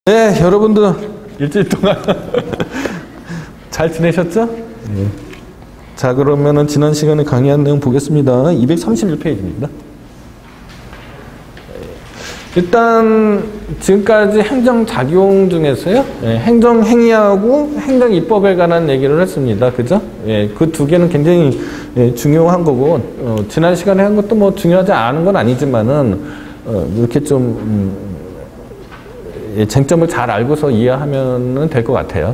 네, 여러분들 일주일 동안 잘 지내셨죠? 네. 자, 그러면은 지난 시간에 강의한 내용 보겠습니다. 231페이지입니다. 일단 지금까지 행정작용 중에서요, 행정행위하고 행정입법에 관한 얘기를 했습니다. 그죠? 그 두 개는 굉장히 중요한 거고, 지난 시간에 한 것도 뭐 중요하지 않은 건 아니지만은 이렇게 좀 쟁점을 잘 알고서 이해하면 될 것 같아요.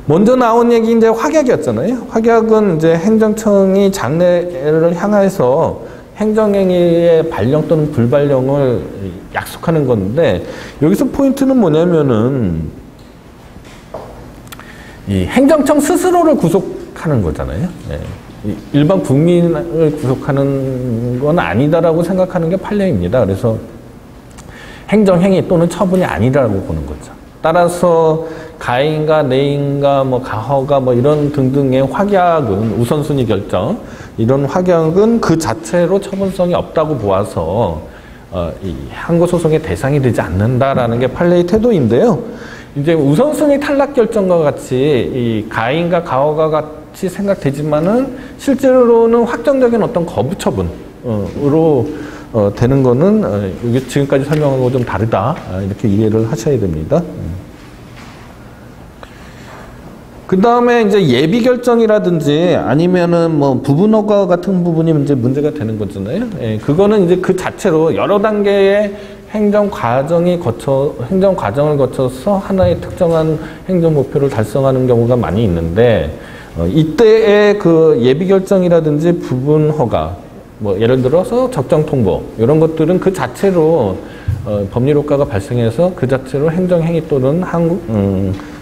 먼저 나온 얘기 이제 확약이었잖아요. 확약은 이제 행정청이 장래를 향해서 행정행위의 발령 또는 불발령을 약속하는 건데, 여기서 포인트는 뭐냐면은 이 행정청 스스로를 구속하는 거잖아요. 일반 국민을 구속하는 건 아니다라고 생각하는 게 판례입니다. 그래서 행정행위 또는 처분이 아니라고 보는 거죠. 따라서 가해인가 내인가 뭐 가허가 뭐 이런 등등의 확약은 우선순위 결정, 이런 확약은 그 자체로 처분성이 없다고 보아서 이 항고소송의 대상이 되지 않는다라는 게 판례의 태도인데요. 이제 우선순위 탈락 결정과 같이 이 가해인가 가허가 같이 생각되지만은 실제로는 확정적인 어떤 거부 처분으로 되는 거는 이게 지금까지 설명한 거 좀 다르다, 이렇게 이해를 하셔야 됩니다. 그 다음에 이제 예비 결정이라든지 아니면은 뭐 부분 허가 같은 부분이 이제 문제가 되는 거잖아요. 그거는 이제 그 자체로 여러 단계의 행정 과정을 거쳐서 하나의 특정한 행정 목표를 달성하는 경우가 많이 있는데, 이때의 그 예비 결정이라든지 부분 허가, 뭐 예를 들어서 적정 통보 이런 것들은 그 자체로 법률 효과가 발생해서 그 자체로 행정행위 또는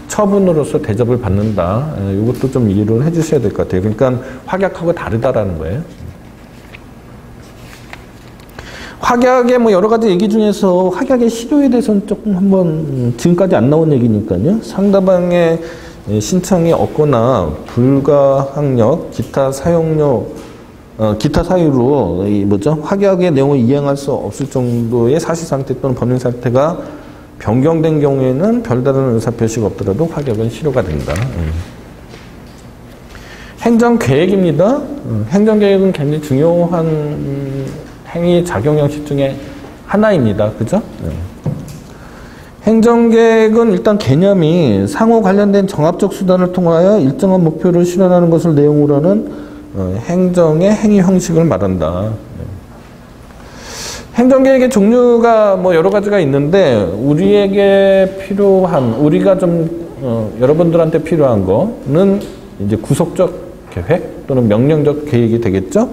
처분으로서 대접을 받는다. 이것도 좀 이해를 해주셔야 될 것 같아요. 그러니까 확약하고 다르다라는 거예요. 확약의 뭐 여러 가지 얘기 중에서 확약의 실효에 대해서는 조금 한번 지금까지 안 나온 얘기니까요. 상대방의 신청이 없거나 불가항력, 기타 사유로 확약의 내용을 이행할 수 없을 정도의 사실 상태 또는 법령 상태가 변경된 경우에는 별다른 의사표시가 없더라도 확약은 실효가 된다. 행정계획입니다. 행정계획은 굉장히 중요한 행위 작용 형식 중에 하나입니다. 그죠? 행정계획은 일단 개념이 상호 관련된 정합적 수단을 통하여 일정한 목표를 실현하는 것을 내용으로 하는 행정의 행위 형식을 말한다. 행정계획의 종류가 뭐 여러 가지가 있는데, 우리에게 필요한, 우리가 좀 여러분들한테 필요한 거는 이제 구속적 계획 또는 명령적 계획이 되겠죠.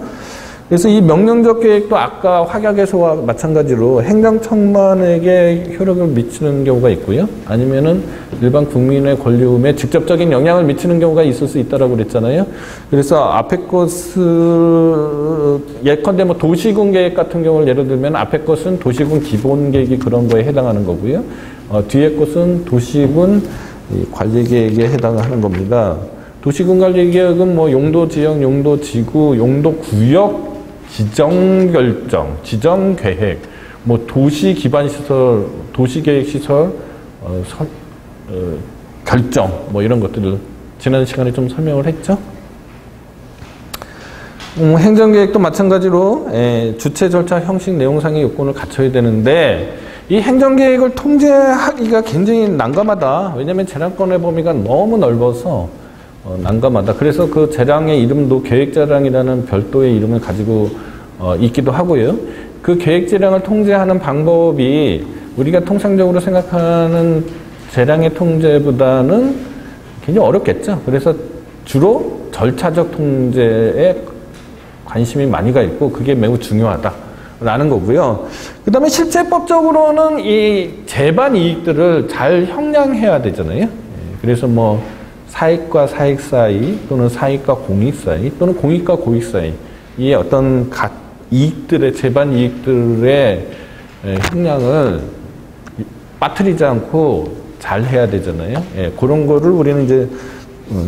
그래서 이 명령적 계획도 아까 확약에서와 마찬가지로 행정청만에게 효력을 미치는 경우가 있고요. 아니면은 일반 국민의 권리움에 직접적인 영향을 미치는 경우가 있을 수 있다라고 그랬잖아요. 그래서 앞에 것을 예컨대 뭐 도시군 계획 같은 경우를 예를 들면 앞에 것은 도시군 기본 계획이 그런 거에 해당하는 거고요. 뒤에 것은 도시군 관리 계획에 해당하는 겁니다. 도시군 관리 계획은 뭐 용도 지역, 용도 지구, 용도 구역 지정 결정, 지정 계획, 뭐 도시 기반 시설, 도시 계획 시설 결정, 뭐 이런 것들을 지난 시간에 좀 설명을 했죠. 행정계획도 마찬가지로 주체 절차 형식 내용상의 요건을 갖춰야 되는데, 이 행정계획을 통제하기가 굉장히 난감하다. 왜냐하면 재량권의 범위가 너무 넓어서 난감하다. 그래서 그 재량의 이름도 계획재량이라는 별도의 이름을 가지고 있기도 하고요. 그 계획재량을 통제하는 방법이 우리가 통상적으로 생각하는 재량의 통제보다는 굉장히 어렵겠죠. 그래서 주로 절차적 통제에 관심이 많이 가 있고 그게 매우 중요하다라는 거고요. 그 다음에 실제법적으로는 이 재반 이익들을 잘 형량해야 되잖아요. 그래서 뭐 사익과 사익 사이 또는 사익과 공익 사이 또는 공익과 고익 사이, 이 어떤 이익들의 재반 이익들의 형량을 빠뜨리지 않고 잘 해야 되잖아요. 그런 거를 우리는 이제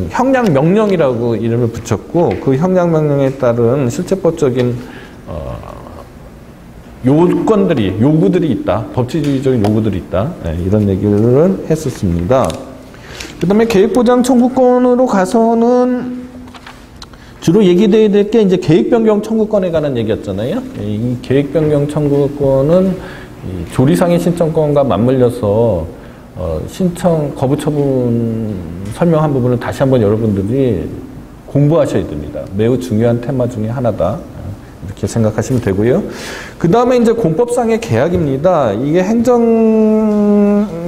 형량 명령이라고 이름을 붙였고, 그 형량 명령에 따른 실제법적인 요구들이 있다. 법치주의적인 요구들이 있다. 이런 얘기를 했었습니다. 그 다음에 계획보장 청구권으로 가서는 주로 얘기돼야 될 게 이제 계획변경 청구권에 관한 얘기였잖아요. 이 계획변경 청구권은 이 조리상의 신청권과 맞물려서 신청 거부 처분 설명한 부분을 다시 한번 여러분들이 공부하셔야 됩니다. 매우 중요한 테마 중에 하나다. 이렇게 생각하시면 되고요. 그 다음에 이제 공법상의 계약입니다. 이게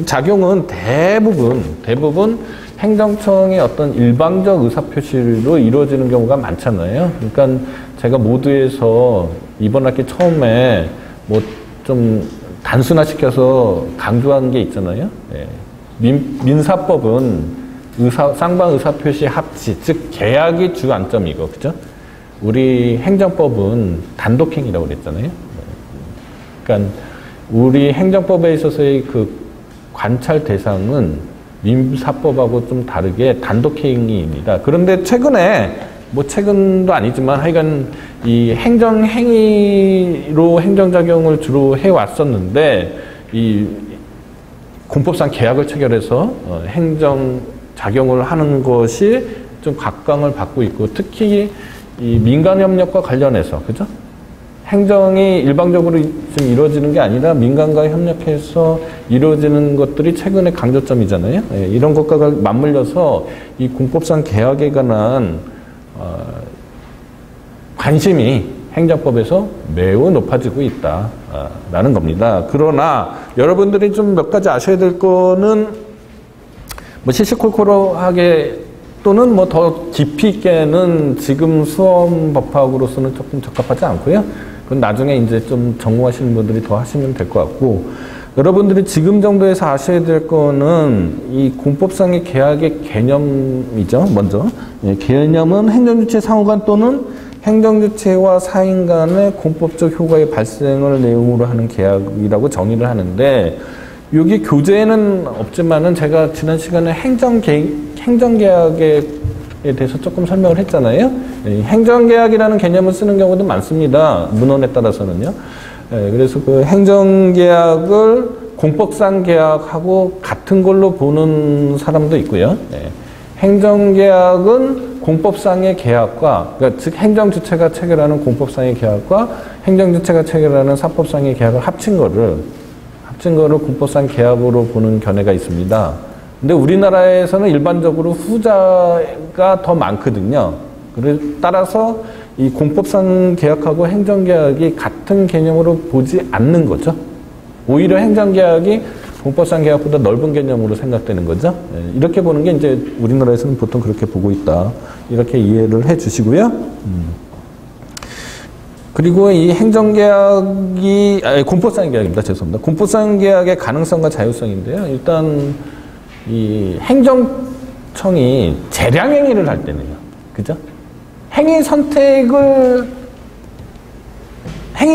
행정작용은 대부분 행정청의 어떤 일방적 의사표시로 이루어지는 경우가 많잖아요. 그러니까 제가 모두에서 이번 학기 처음에 뭐 좀 단순화시켜서 강조한 게 있잖아요. 민사법은 쌍방 의사표시 합치, 즉 계약이 주 안점이고, 그죠? 우리 행정법은 단독행위라고 그랬잖아요. 그러니까 우리 행정법에 있어서의 그 관찰 대상은 민사법하고 좀 다르게 단독행위입니다. 그런데 최근도 아니지만 하여간 이 행정행위로 행정작용을 주로 해왔었는데 이 공법상 계약을 체결해서 행정작용을 하는 것이 좀 각광을 받고 있고, 특히 이 민간협력과 관련해서, 그죠? 행정이 일방적으로 좀 이루어지는 게 아니라 민간과 협력해서 이루어지는 것들이 최근의 강조점이잖아요. 이런 것과 맞물려서 이 공법상 계약에 관한 관심이 행정법에서 매우 높아지고 있다라는 겁니다. 그러나 여러분들이 좀 몇 가지 아셔야 될 거는 뭐 시시콜콜하게 또는 뭐 더 깊이 있게는 지금 수험 법학으로서는 조금 적합하지 않고요. 그건 나중에 이제 좀 전공하시는 분들이 더 하시면 될 것 같고, 여러분들이 지금 정도에서 아셔야 될 거는 이 공법상의 계약의 개념이죠. 먼저 개념은 행정주체 상호간 또는 행정주체와 사인 간의 공법적 효과의 발생을 내용으로 하는 계약이라고 정의를 하는데, 여기 교재에는 없지만은 제가 지난 시간에 행정계약에 대해서 조금 설명을 했잖아요. 행정계약이라는 개념을 쓰는 경우도 많습니다. 문헌에 따라서는요. 그래서 그 행정계약을 공법상 계약하고 같은 걸로 보는 사람도 있고요. 행정계약은 공법상의 계약과, 그러니까 즉 행정주체가 체결하는 공법상의 계약과 행정주체가 체결하는 사법상의 계약을 합친 거를 공법상 계약으로 보는 견해가 있습니다. 근데 우리나라에서는 일반적으로 후자가 더 많거든요. 따라서 이 공법상 계약하고 행정계약이 같은 개념으로 보지 않는 거죠. 오히려 행정계약이 공법상 계약보다 넓은 개념으로 생각되는 거죠. 이렇게 보는 게 이제 우리나라에서는 보통 그렇게 보고 있다. 이렇게 이해를 해 주시고요. 그리고 이 공법상 계약입니다. 죄송합니다. 공법상 계약의 가능성과 자율성인데요. 일단 이 행정청이 재량행위를 할 때는요. 그죠? 행위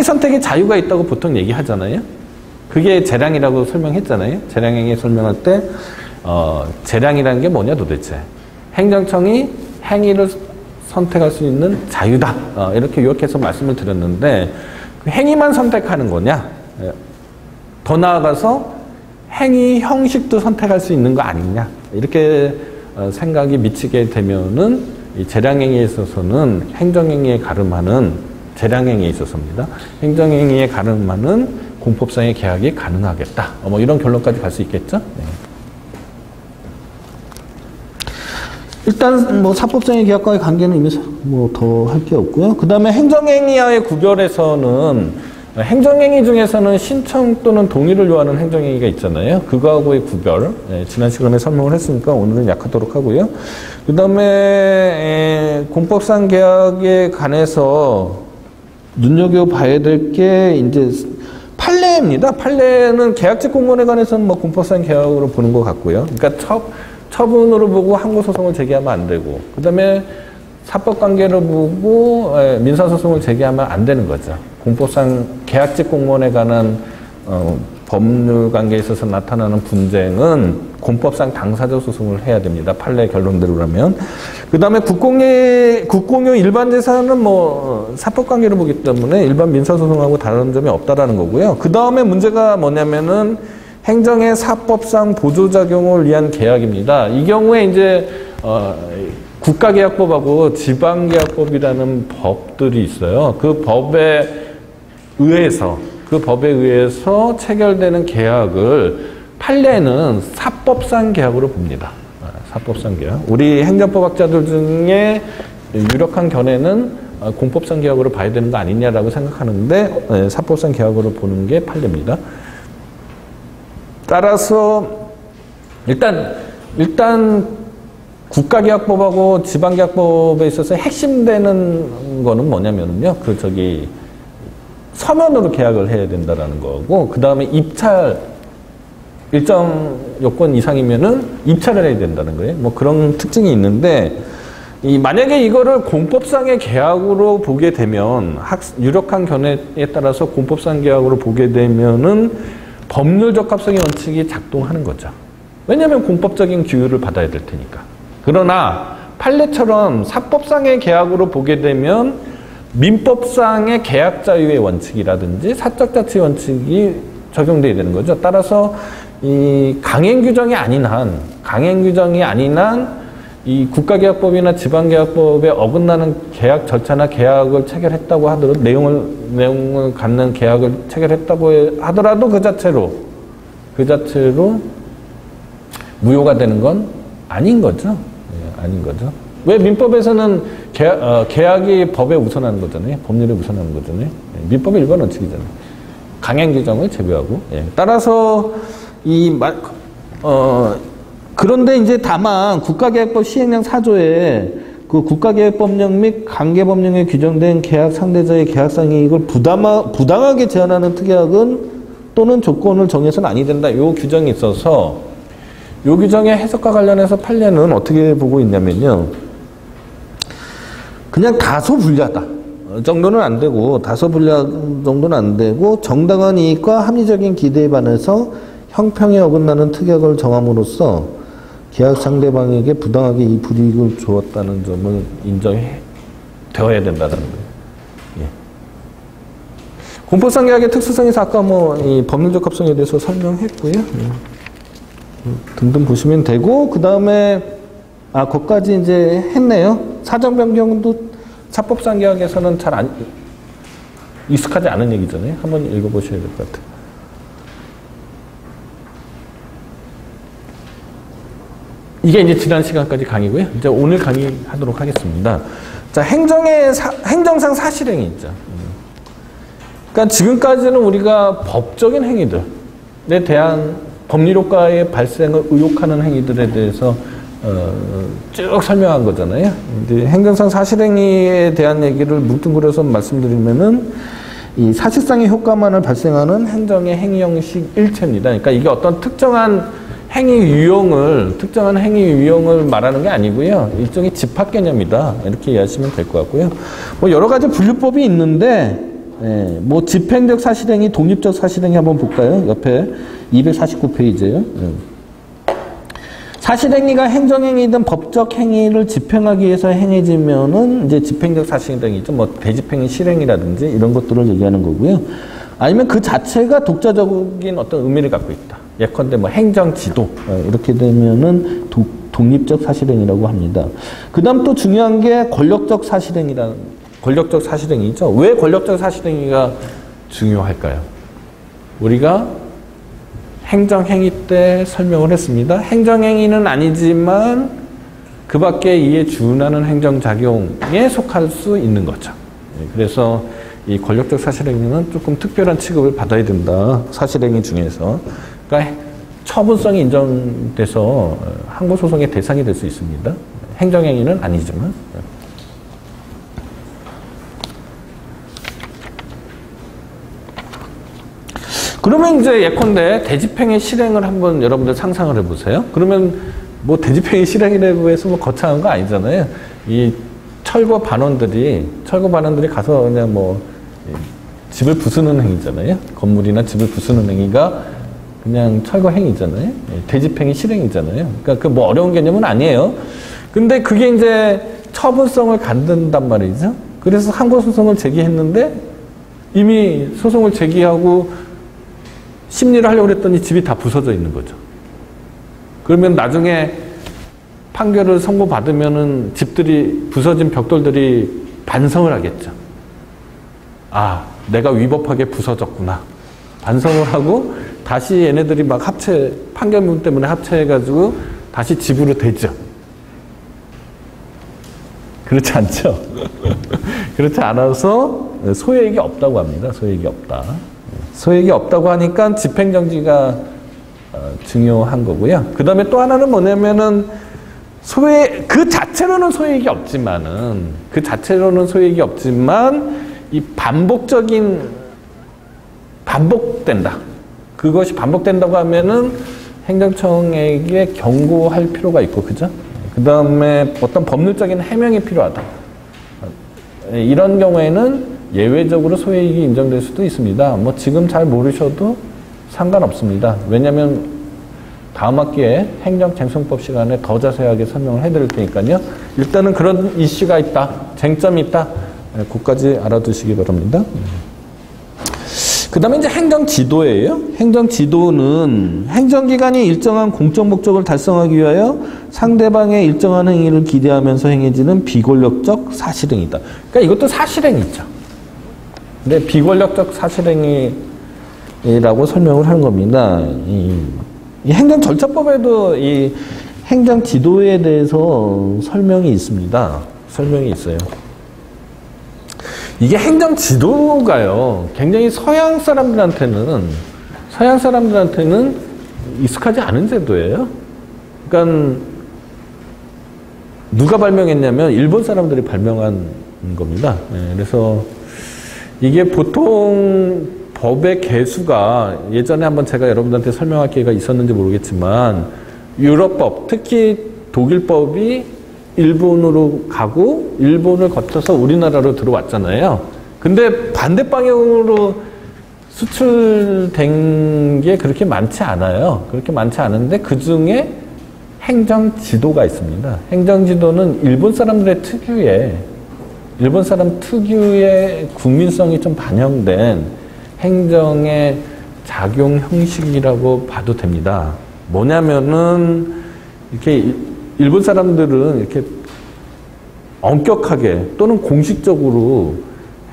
선택에 자유가 있다고 보통 얘기하잖아요. 그게 재량이라고 설명했잖아요. 재량행위 설명할 때, 재량이라는 게 뭐냐 도대체. 행정청이 행위를 선택할 수 있는 자유다. 이렇게 요약해서 말씀을 드렸는데, 그 행위만 선택하는 거냐? 더 나아가서 행위 형식도 선택할 수 있는 거 아니냐? 이렇게 생각이 미치게 되면은 이 재량행위에 있어서는 행정행위에 가름하는 재량행위에 있어서입니다. 행정행위에 가름하는 공법상의 계약이 가능하겠다. 뭐 이런 결론까지 갈 수 있겠죠? 네. 일단 뭐 사법상의 계약과의 관계는 이미 뭐 더 할 게 없고요. 그 다음에 행정행위와의 구별에서는 행정행위 중에서는 신청 또는 동의를 요하는 행정행위가 있잖아요. 그거하고의 구별. 지난 시간에 설명을 했으니까 오늘은 약하도록 하고요. 그 다음에 공법상 계약에 관해서 눈여겨봐야 될 게 이제 판례입니다. 판례는 계약직 공무원에 관해서는 뭐 공법상 계약으로 보는 것 같고요. 그러니까 처분으로 보고 항고소송을 제기하면 안 되고, 그 다음에 사법관계를 보고 민사소송을 제기하면 안 되는 거죠. 공법상 계약직 공무원에 관한 법률 관계에 있어서 나타나는 분쟁은 공법상 당사자 소송을 해야 됩니다. 판례 결론대로라면. 그 다음에 국공유 일반 재산은 뭐 사법 관계로 보기 때문에 일반 민사 소송하고 다른 점이 없다라는 거고요. 그 다음에 문제가 뭐냐면은 행정의 사법상 보조작용을 위한 계약입니다. 이 경우에 이제 국가계약법하고 지방계약법이라는 법들이 있어요. 그 법에 의해서 체결되는 계약을 판례는 사법상 계약으로 봅니다. 사법상 계약. 우리 행정법학자들 중에 유력한 견해는 공법상 계약으로 봐야 되는 거 아니냐라고 생각하는데 사법상 계약으로 보는 게 판례입니다. 따라서 일단 국가계약법하고 지방계약법에 있어서 핵심되는 거는 뭐냐면요. 서면으로 계약을 해야 된다라는 거고, 그 다음에 입찰, 일정 요건 이상이면은 입찰을 해야 된다는 거예요. 뭐 그런 특징이 있는데, 만약에 이거를 공법상의 계약으로 보게 되면, 유력한 견해에 따라서 공법상 계약으로 보게 되면은 법률 적합성의 원칙이 작동하는 거죠. 왜냐하면 공법적인 규율을 받아야 될 테니까. 그러나 판례처럼 사법상의 계약으로 보게 되면 민법상의 계약 자유의 원칙이라든지 사적 자치 원칙이 적용돼야 되는 거죠. 따라서 이 강행 규정이 아닌 한 이 국가계약법이나 지방계약법에 어긋나는 계약 절차나 계약을 체결했다고 하더라도 내용을 갖는 계약을 체결했다고 하더라도 그 자체로 무효가 되는 건 아닌 거죠. 아닌 거죠. 왜 민법에서는 계약이 법에 우선하는 거잖아요. 법률에 우선하는 거잖아요. 민법의 일반 원칙이잖아요. 강행 규정을 제외하고. 따라서 그런데 이제 다만 국가계약법 시행령 4조에 그 국가계약법령 및 관계법령에 규정된 계약 상대자의 계약상 이익을 부당하게 제한하는 특약은 또는 조건을 정해서는 아니 된다. 요 규정이 있어서 요 규정의 해석과 관련해서 판례는 어떻게 보고 있냐면요. 그냥 다소 불리하다 정도는 안 되고, 정당한 이익과 합리적인 기대에 반해서 형평에 어긋나는 특약을 정함으로써 계약 상대방에게 부당하게 이 불이익을 주었다는 점을 인정되어야 된다는 거예요. 공법상 계약의 특수성에서 아까 이 법률 적합성에 대해서 설명했고요. 등등 보시면 되고, 그 다음에 거기까지 이제 했네요. 사정 변경도 사법상 계약에서는 잘 익숙하지 않은 얘기잖아요. 한번 읽어보셔야 될 것 같아요. 이게 이제 지난 시간까지 강의고요. 이제 오늘 강의하도록 하겠습니다. 자, 행정상 사실행위 있죠. 그러니까 지금까지는 우리가 법적인 행위들에 대한 법률 효과의 발생을 의혹하는 행위들에 대해서 쭉 설명한 거잖아요. 이제 행정상 사실행위에 대한 얘기를 뭉뚱그려서 말씀드리면은 이 사실상의 효과만을 발생하는 행정의 행위 형식 일체입니다. 그러니까 이게 어떤 특정한 행위 유형을 말하는 게 아니고요. 일종의 집합 개념이다. 이렇게 이해하시면 될 것 같고요. 뭐 여러 가지 분류법이 있는데, 뭐 집행적 사실행위, 독립적 사실행위 한번 볼까요? 옆에 249페이지예요. 사실행위가 행정행위든 법적 행위를 집행하기 위해서 행해지면은 이제 집행적 사실행위죠. 뭐 대집행위 실행이라든지 이런 것들을 얘기하는 거고요. 아니면 그 자체가 독자적인 어떤 의미를 갖고 있다. 예컨대 뭐 행정지도 이렇게 되면은 독립적 사실행위라고 합니다. 그 다음 또 중요한 게 권력적 사실행위죠. 왜 권력적 사실행위가 중요할까요? 우리가 행정행위 때 설명을 했습니다. 행정행위는 아니지만 그 밖에 이에 준하는 행정작용에 속할 수 있는 거죠. 그래서 이 권력적 사실행위는 조금 특별한 취급을 받아야 된다. 사실행위 중에서. 그러니까 처분성이 인정돼서 항고소송의 대상이 될 수 있습니다. 행정행위는 아니지만. 그러면 이제 예컨대 대집행의 실행을 한번 여러분들 상상을 해보세요. 그러면 뭐 대집행의 실행이라고 해서 뭐 거창한 거 아니잖아요. 이 철거 반원들이 가서 그냥 뭐 집을 부수는 행위잖아요. 건물이나 집을 부수는 행위가 그냥 철거행위잖아요. 되집행이 실행이잖아요. 그러니까 그 뭐 어려운 개념은 아니에요. 근데 그게 이제 처분성을 갖는단 말이죠. 그래서 항고소송을 제기했는데 이미 소송을 제기하고 심리를 하려고 했더니 집이 다 부서져 있는 거죠. 그러면 나중에 판결을 선고받으면은 집들이, 부서진 벽돌들이 반성을 하겠죠. 아, 내가 위법하게 부서졌구나. 반성을 하고 다시 얘네들이 막 판결문 때문에 합체해가지고 다시 집으로 되죠. 그렇지 않죠? 그렇지 않아서 소액이 없다고 합니다. 소액이 없다. 소액이 없다고 하니까 집행정지가 중요한 거고요. 그 다음에 또 하나는 뭐냐면은 그 자체로는 소액이 없지만 이 반복된다. 그것이 반복된다고 하면은 행정청에게 경고할 필요가 있고, 그죠? 그 다음에 어떤 법률적인 해명이 필요하다. 이런 경우에는 예외적으로 소액이 인정될 수도 있습니다. 뭐 지금 잘 모르셔도 상관없습니다. 왜냐하면 다음 학기에 행정쟁송법 시간에 더 자세하게 설명을 해드릴 테니까요. 일단은 그런 이슈가 있다, 쟁점이 있다, 그것까지 알아두시기 바랍니다. 그 다음에 이제 행정지도예요. 행정지도는 행정기관이 일정한 공적 목적을 달성하기 위하여 상대방의 일정한 행위를 기대하면서 행해지는 비권력적 사실행위다. 그러니까 이것도 사실행위죠. 근데 비권력적 사실행위라고 설명을 하는 겁니다. 이 행정절차법에도 이 행정지도에 대해서 설명이 있습니다. 설명이 있어요. 이게 행정지도가요, 굉장히 서양 사람들한테는 익숙하지 않은 제도예요. 그러니까 누가 발명했냐면 일본 사람들이 발명한 겁니다. 그래서 이게 보통 법의 개수가, 예전에 한번 제가 여러분들한테 설명할 기회가 있었는지 모르겠지만 유럽법, 특히 독일법이 일본으로 가고 일본을 거쳐서 우리나라로 들어왔잖아요. 근데 반대 방향으로 수출된 게 그렇게 많지 않아요. 그렇게 많지 않은데 그 중에 행정지도가 있습니다. 행정지도는 일본 사람 특유의 국민성이 좀 반영된 행정의 작용 형식이라고 봐도 됩니다. 뭐냐면은 이렇게 일본 사람들은 이렇게 엄격하게 또는 공식적으로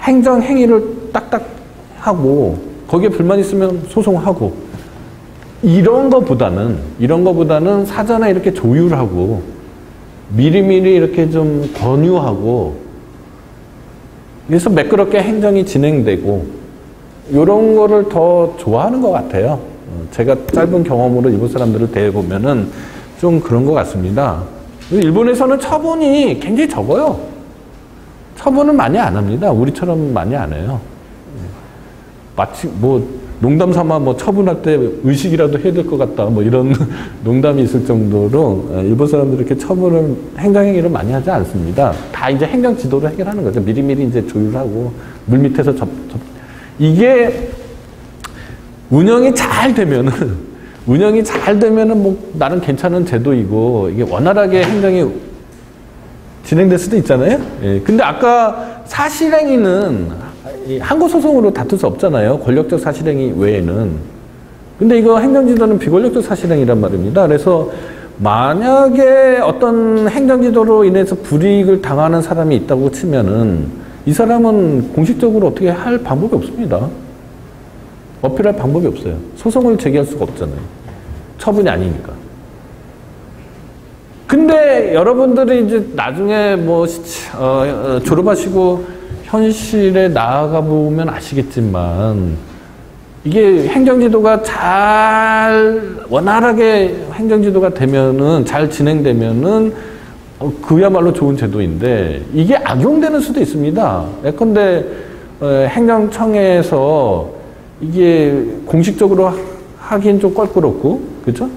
행정 행위를 딱딱 하고 거기에 불만 있으면 소송하고 이런 거보다는 사전에 이렇게 조율하고 미리미리 이렇게 좀 권유하고 그래서 매끄럽게 행정이 진행되고 이런 거를 더 좋아하는 것 같아요. 제가 짧은 경험으로 일본 사람들을 대해보면은 좀 그런 것 같습니다. 일본에서는 처분이 굉장히 적어요. 처분을 많이 안 합니다. 우리처럼 많이 안 해요. 마치 뭐 농담 삼아 뭐 처분할 때 의식이라도 해야 될 것 같다. 뭐 이런 농담이 있을 정도로 일본 사람들이 이렇게 행정행위를 많이 하지 않습니다. 다 이제 행정지도로 해결하는 거죠. 미리미리 이제 조율하고 물 밑에서 이게 운영이 잘 되면은 뭐 나름 괜찮은 제도이고 이게 원활하게 행정이 진행될 수도 있잖아요. 예. 근데 아까 사실행위는 항고소송으로 다툴 수 없잖아요. 권력적 사실행위 외에는. 근데 이거 행정지도는 비권력적 사실행위란 말입니다. 그래서 만약에 어떤 행정지도로 인해서 불이익을 당하는 사람이 있다고 치면은 이 사람은 공식적으로 어떻게 할 방법이 없습니다. 어필할 방법이 없어요. 소송을 제기할 수가 없잖아요. 처분이 아니니까. 근데 여러분들이 이제 나중에 뭐 졸업하시고 현실에 나아가 보면 아시겠지만 이게 행정지도가 원활하게 행정지도가 되면은 잘 진행되면은 그야말로 좋은 제도인데 이게 악용되는 수도 있습니다. 예컨대 행정청에서 이게 공식적으로 하긴 좀 껄끄럽고, 그죠?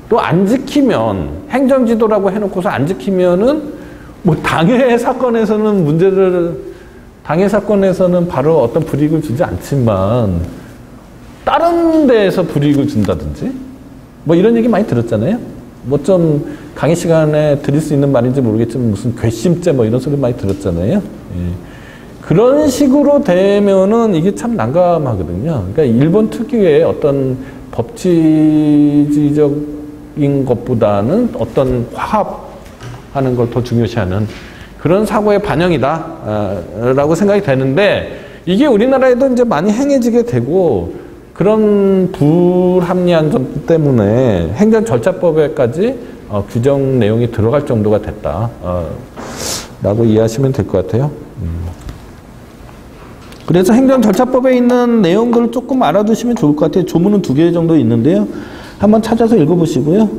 또 안 지키면, 행정지도라고 해놓고서 안 지키면은, 뭐, 당해 사건에서는 바로 어떤 불이익을 주지 않지만, 다른 데에서 불이익을 준다든지 뭐 이런 얘기 많이 들었잖아요. 뭐 좀 강의 시간에 드릴 수 있는 말인지 모르겠지만 무슨 괘씸죄 뭐 이런 소리 많이 들었잖아요. 예. 그런 식으로 되면은 이게 참 난감하거든요. 그러니까 일본 특유의 어떤 법치적인 것보다는 어떤 화합하는 걸 더 중요시하는 그런 사고의 반영이다라고 생각이 되는데 이게 우리나라에도 이제 많이 행해지게 되고 그런 불합리한 점 때문에 행정절차법에까지 규정 내용이 들어갈 정도가 됐다 라고 이해하시면 될 것 같아요. 그래서 행정절차법에 있는 내용들을 조금 알아두시면 좋을 것 같아요. 조문은 2개 정도 있는데요. 한번 찾아서 읽어보시고요.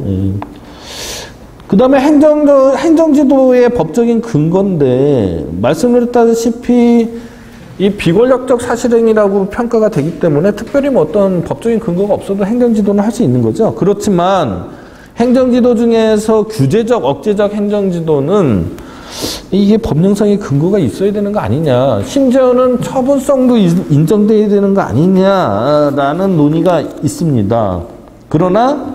그 다음에 행정지도의 법적인 근거인데 말씀드렸다시피 이 비권력적 사실행위라고 평가가 되기 때문에 특별히 뭐 어떤 법적인 근거가 없어도 행정지도는 할 수 있는 거죠. 그렇지만 행정지도 중에서 규제적, 억제적 행정지도는 이게 법령상의 근거가 있어야 되는 거 아니냐. 심지어는 처분성도 인정돼야 되는 거 아니냐라는 논의가 있습니다. 그러나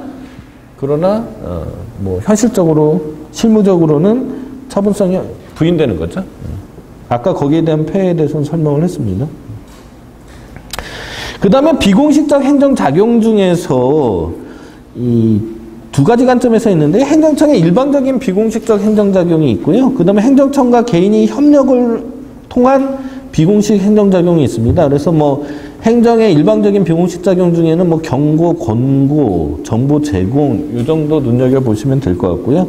뭐 현실적으로, 실무적으로는 처분성이 부인되는 거죠. 아까 거기에 대한 폐해에 대해서는 설명을 했습니다. 그 다음에 비공식적 행정작용 중에서 이 2가지 관점에서 있는데 행정청의 일방적인 비공식적 행정작용이 있고요. 그 다음에 행정청과 개인이 협력을 통한 비공식 행정작용이 있습니다. 그래서 뭐 행정의 일방적인 비공식 작용 중에는 뭐 경고, 권고, 정보 제공 이 정도 눈여겨보시면 될 것 같고요.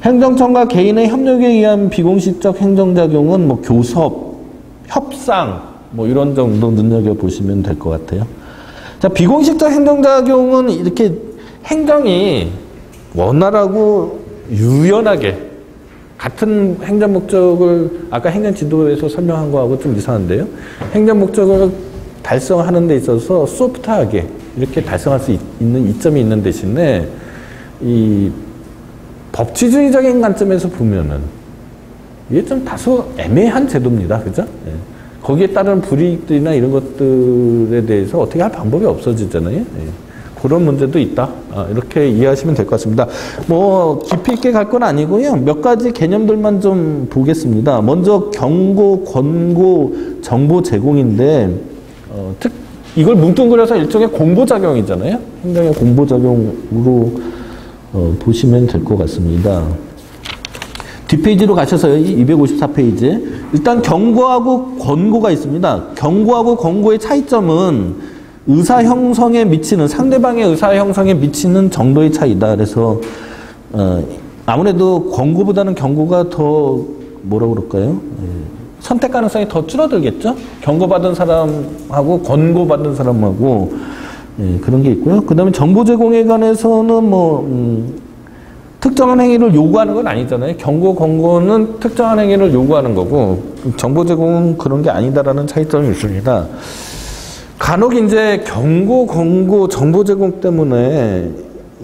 행정청과 개인의 협력에 의한 비공식적 행정작용은 뭐 교섭, 협상 뭐 이런 정도 눈여겨보시면 될 것 같아요. 자, 비공식적 행정작용은 이렇게 행정이 원활하고 유연하게 같은 행정 목적을 아까 행정지도에서 설명한 거하고 좀 이상한데요. 행정 목적을 달성하는 데 있어서 소프트하게 이렇게 달성할 수 있는 이점이 있는 대신에 이 법치주의적인 관점에서 보면은 이게 좀 다소 애매한 제도입니다. 그죠? 예. 거기에 따른 불이익들이나 이런 것들에 대해서 어떻게 할 방법이 없어지잖아요. 예. 그런 문제도 있다. 이렇게 이해하시면 될 것 같습니다. 뭐 깊이 있게 갈 건 아니고요. 몇 가지 개념들만 좀 보겠습니다. 먼저 경고, 권고, 정보 제공인데 이걸 뭉뚱그려서 일종의 공보작용이잖아요. 행정의 공보작용으로 보시면 될 것 같습니다. 뒷페이지로 가셔서요. 254페이지. 일단 경고하고 권고가 있습니다. 경고하고 권고의 차이점은 의사 형성에 미치는 상대방의 의사 형성에 미치는 정도의 차이다. 그래서 아무래도 권고보다는 경고가 더 뭐라 그럴까요? 선택 가능성이 더 줄어들겠죠. 경고받은 사람하고 권고받은 사람하고 그런 게 있고요. 그다음에 정보 제공에 관해서는 뭐 특정한 행위를 요구하는 건 아니잖아요. 경고, 권고는 특정한 행위를 요구하는 거고 정보 제공은 그런 게 아니다라는 차이점이 있습니다. 간혹 이제 경고, 권고, 정보 제공 때문에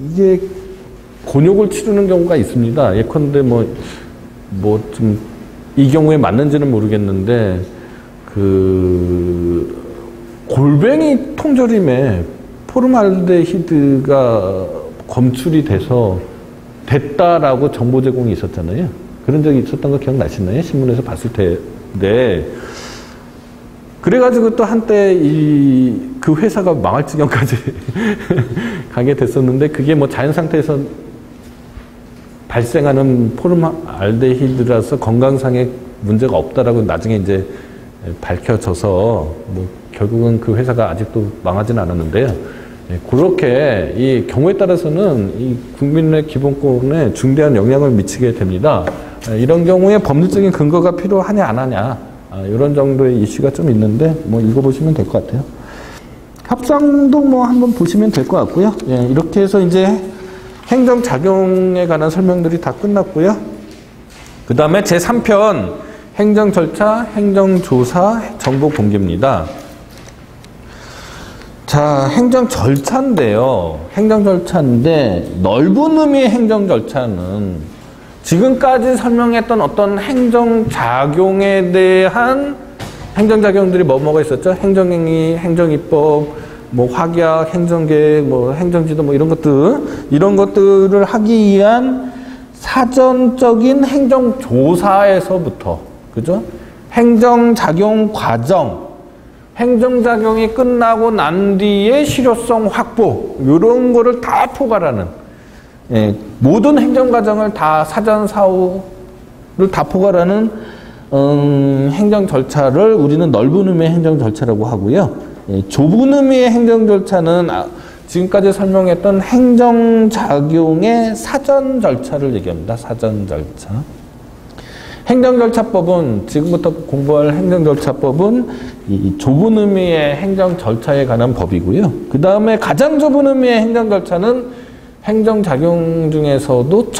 이게 곤욕을 치르는 경우가 있습니다. 예컨대 뭐 좀 이 경우에 맞는지는 모르겠는데 그 골뱅이 통조림에 포름알데히드가 검출이 됐다라고 정보 제공이 있었잖아요. 그런 적이 있었던 거 기억나시나요? 신문에서 봤을 텐데. 그래가지고 또 한때 그 회사가 망할 지경까지 가게 됐었는데 그게 뭐 자연 상태에서 발생하는 포름알데히드라서 건강상의 문제가 없다라고 나중에 이제 밝혀져서 뭐 결국은 그 회사가 아직도 망하지는 않았는데요. 그렇게 이 경우에 따라서는 이 국민의 기본권에 중대한 영향을 미치게 됩니다. 이런 경우에 법률적인 근거가 필요하냐 안 하냐 이런 정도의 이슈가 좀 있는데 뭐 읽어보시면 될 것 같아요. 협상도 뭐 한번 보시면 될 것 같고요. 예, 이렇게 해서 이제 행정작용에 관한 설명들이 다 끝났고요. 그 다음에 제3편 행정절차, 행정조사, 정보공개입니다. 자, 행정절차인데요. 행정절차인데 넓은 의미의 행정절차는 지금까지 설명했던 어떤 행정작용에 대한 행정작용들이 뭐가 있었죠? 행정행위, 행정입법, 뭐 확약, 행정계획, 뭐 행정지도 뭐 이런 것들을 하기 위한 사전적인 행정조사에서부터, 그죠? 행정작용 과정, 행정작용이 끝나고 난 뒤에 실효성 확보, 이런 거를 다 포괄하는, 예, 모든 행정과정을 다 사전사후를 다 포괄하는 행정 절차를 우리는 넓은 의미의 행정 절차라고 하고요. 예, 좁은 의미의 행정 절차는 지금까지 설명했던 행정작용의 사전 절차를 얘기합니다. 사전 절차. 행정절차법은, 지금부터 공부할 행정절차법은 이 좁은 의미의 행정절차에 관한 법이고요. 그 다음에 가장 좁은 의미의 행정절차는 행정작용 중에서도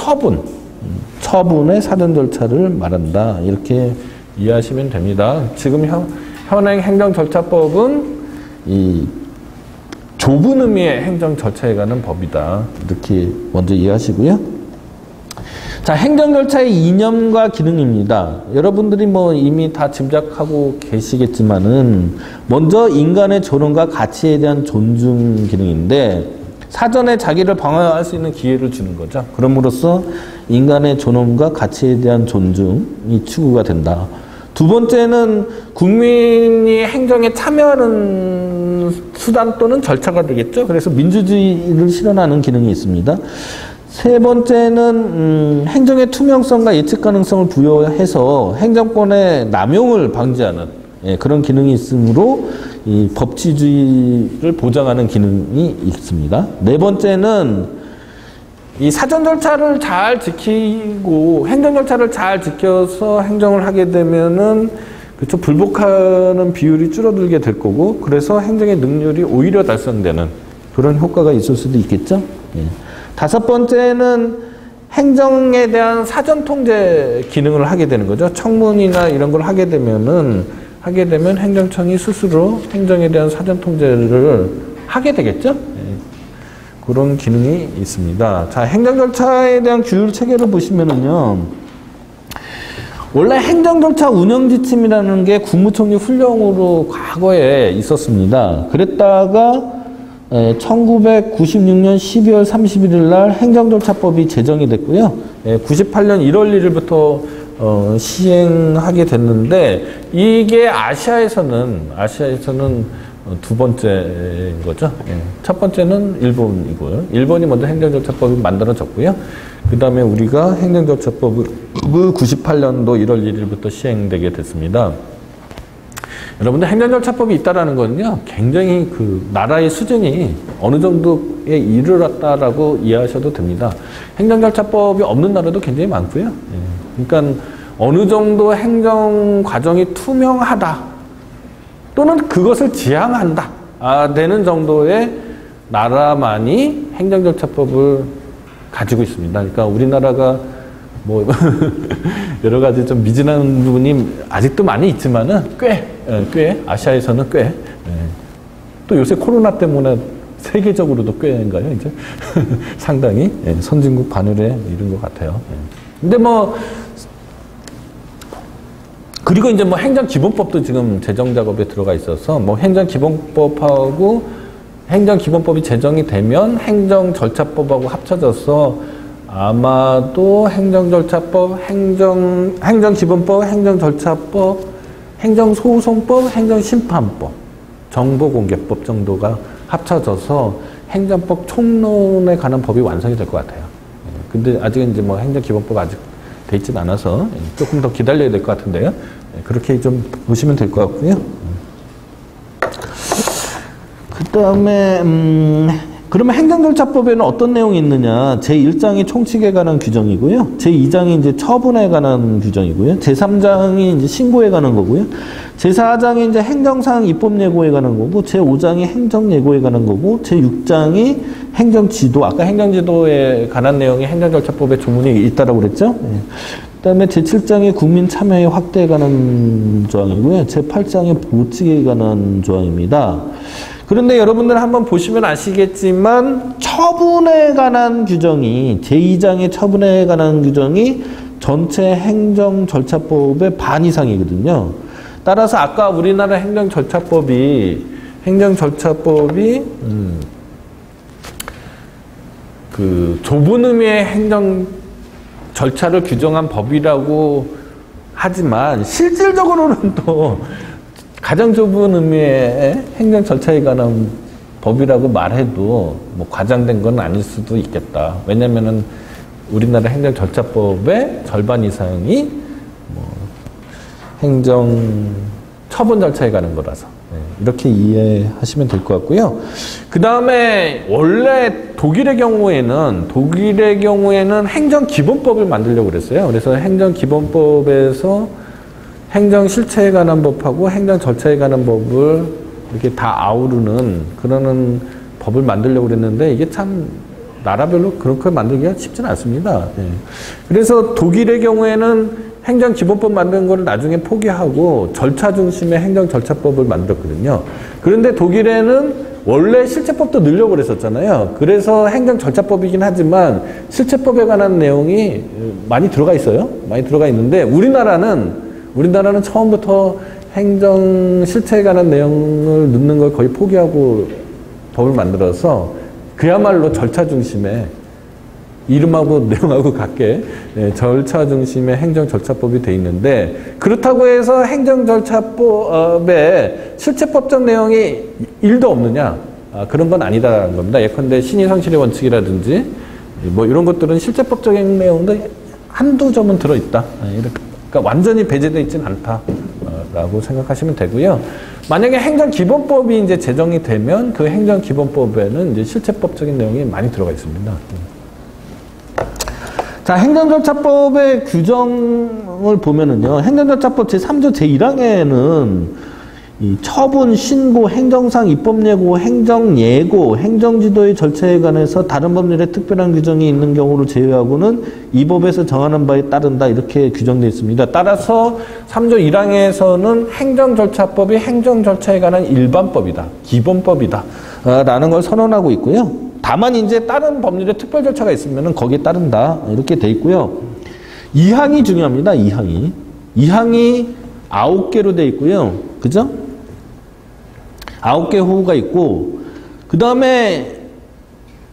처분의 사전절차를 말한다. 이렇게 이해하시면 됩니다. 지금 현행 행정절차법은 이 좁은 의미의 행정절차에 관한 법이다. 이렇게 먼저 이해하시고요. 자, 행정절차의 이념과 기능입니다. 여러분들이 뭐 이미 다 짐작하고 계시겠지만은, 먼저 인간의 존엄과 가치에 대한 존중 기능인데, 사전에 자기를 방어할 수 있는 기회를 주는 거죠. 그럼으로써 인간의 존엄과 가치에 대한 존중이 추구가 된다. 두 번째는 국민이 행정에 참여하는 수단 또는 절차가 되겠죠. 그래서 민주주의를 실현하는 기능이 있습니다. 세 번째는 행정의 투명성과 예측 가능성을 부여해서 행정권의 남용을 방지하는, 예, 그런 기능이 있으므로 이 법치주의를 보장하는 기능이 있습니다. 네 번째는 이 사전 절차를 잘 지키고 행정 절차를 잘 지켜서 행정을 하게 되면은, 그렇죠, 불복하는 비율이 줄어들게 될 거고, 그래서 행정의 능률이 오히려 달성되는 그런 효과가 있을 수도 있겠죠. 예. 다섯 번째는 행정에 대한 사전 통제 기능을 하게 되는 거죠. 청문이나 이런 걸 하게 되면 행정청이 스스로 행정에 대한 사전 통제를 하게 되겠죠. 예. 그런 기능이 있습니다. 자, 행정 절차에 대한 규율 체계를 보시면은요, 원래 행정 절차 운영 지침이라는 게 국무총리 훈령으로 과거에 있었습니다. 그랬다가 1996년 12월 31일 날 행정절차법이 제정이 됐고요. 98년 1월 1일부터 시행하게 됐는데, 이게 아시아에서는 두 번째인 거죠. 첫 번째는 일본이고요. 일본이 먼저 행정절차법이 만들어졌고요. 그 다음에 우리가 행정절차법을 98년도 1월 1일부터 시행되게 됐습니다. 여러분들 행정절차법이 있다라는 거는요, 굉장히 그 나라의 수준이 어느 정도에 이르렀다라고 이해하셔도 됩니다. 행정절차법이 없는 나라도 굉장히 많고요. 그러니까 어느 정도 행정 과정이 투명하다 또는 그것을 지향한다 되는 정도의 나라만이 행정절차법을 가지고 있습니다. 그러니까 우리나라가 뭐 여러 가지 좀 미진한 부분이 아직도 많이 있지만은 꽤 아시아에서는 꽤, 또 요새 코로나 때문에 세계적으로도 꽤인가요, 이제 상당히 선진국 반열에 이른 것 같아요. 근데 뭐 그리고 이제 뭐 행정기본법도 지금 제정 작업에 들어가 있어서, 뭐 행정기본법하고 행정기본법이 제정이 되면 행정절차법하고 합쳐져서 아마도 행정절차법, 행정기본법, 행정절차법, 행정소송법, 행정심판법, 정보공개법 정도가 합쳐져서 행정법 총론에 관한 법이 완성이 될 것 같아요. 근데 아직은 이제 뭐 행정기본법 아직 돼 있진 않아서 조금 더 기다려야 될 것 같은데요. 그렇게 좀 보시면 될 것 같고요. 그 다음에 그러면 행정절차법에는 어떤 내용이 있느냐? 제1장이 총칙에 관한 규정이고요. 제2장이 이제 처분에 관한 규정이고요. 제3장이 이제 신고에 관한 거고요. 제4장이 이제 행정사항 입법예고에 관한 거고, 제5장이 행정예고에 관한 거고, 제6장이 행정지도, 아까 행정지도에 관한 내용이 행정절차법에 조문이 있다라고 그랬죠? 그 다음에 제7장이 국민 참여의 확대에 관한 조항이고요. 제8장이 보직에 관한 조항입니다. 그런데 여러분들 한번 보시면 아시겠지만 처분에 관한 규정이, 제2장의 처분에 관한 규정이 전체 행정절차법의 반 이상이거든요. 따라서 아까 우리나라 행정절차법이 행정절차법이 그 좁은 의미의 행정 절차를 규정한 법이라고 하지만 실질적으로는 또 가장 좁은 의미의 행정 절차에 관한 법이라고 말해도 뭐 과장된 건 아닐 수도 있겠다. 왜냐면은 우리나라 행정절차법의 절반 이상이 뭐 행정 처분 절차에 관한 거라서 이렇게 이해하시면 될 것 같고요. 그 다음에 원래 독일의 경우에는 행정기본법을 만들려고 그랬어요. 그래서 행정기본법에서 행정실체에 관한 법하고 행정절차에 관한 법을 이렇게 다 아우르는 그러는 법을 만들려고 그랬는데 이게 참 나라별로 그렇게 만들기가 쉽지는 않습니다. 그래서 독일의 경우에는 행정기본법 만드는 거를 나중에 포기하고 절차 중심의 행정절차법을 만들었거든요. 그런데 독일에는 원래 실체법도 넣으려고 그랬었잖아요. 그래서 행정절차법이긴 하지만 실체법에 관한 내용이 많이 들어가 있어요. 많이 들어가 있는데 우리나라는 처음부터 행정 실체에 관한 내용을 넣는 걸 거의 포기하고 법을 만들어서 그야말로 절차 중심의 이름하고 내용하고 같게 절차 중심의 행정절차법이 돼 있는데 그렇다고 해서 행정절차법에 실체법적 내용이 1도 없느냐? 그런 건 아니다라는 겁니다. 예컨대 신의성실의 원칙이라든지 뭐 이런 것들은 실체법적인 내용도 한두 점은 들어있다. 그러니까 완전히 배제되어 있지는 않다라고 생각하시면 되고요. 만약에 행정기본법이 이제 제정이 되면 그 행정기본법에는 이제 실체법적인 내용이 많이 들어가 있습니다. 자, 행정절차법의 규정을 보면은요, 행정절차법 제3조 제1항에는 이 처분, 신고, 행정상 입법예고, 행정예고, 행정지도의 절차에 관해서 다른 법률에 특별한 규정이 있는 경우를 제외하고는 이 법에서 정하는 바에 따른다 이렇게 규정되어 있습니다. 따라서 3조 1항에서는 행정절차법이 행정절차에 관한 일반법이다, 기본법이다 라는 걸 선언하고 있고요. 다만 이제 다른 법률에 특별 절차가 있으면 거기에 따른다 이렇게 돼 있고요. 2항이 중요합니다. 2항이 9개로 돼 있고요. 그죠? 9개 호가 있고 그 다음에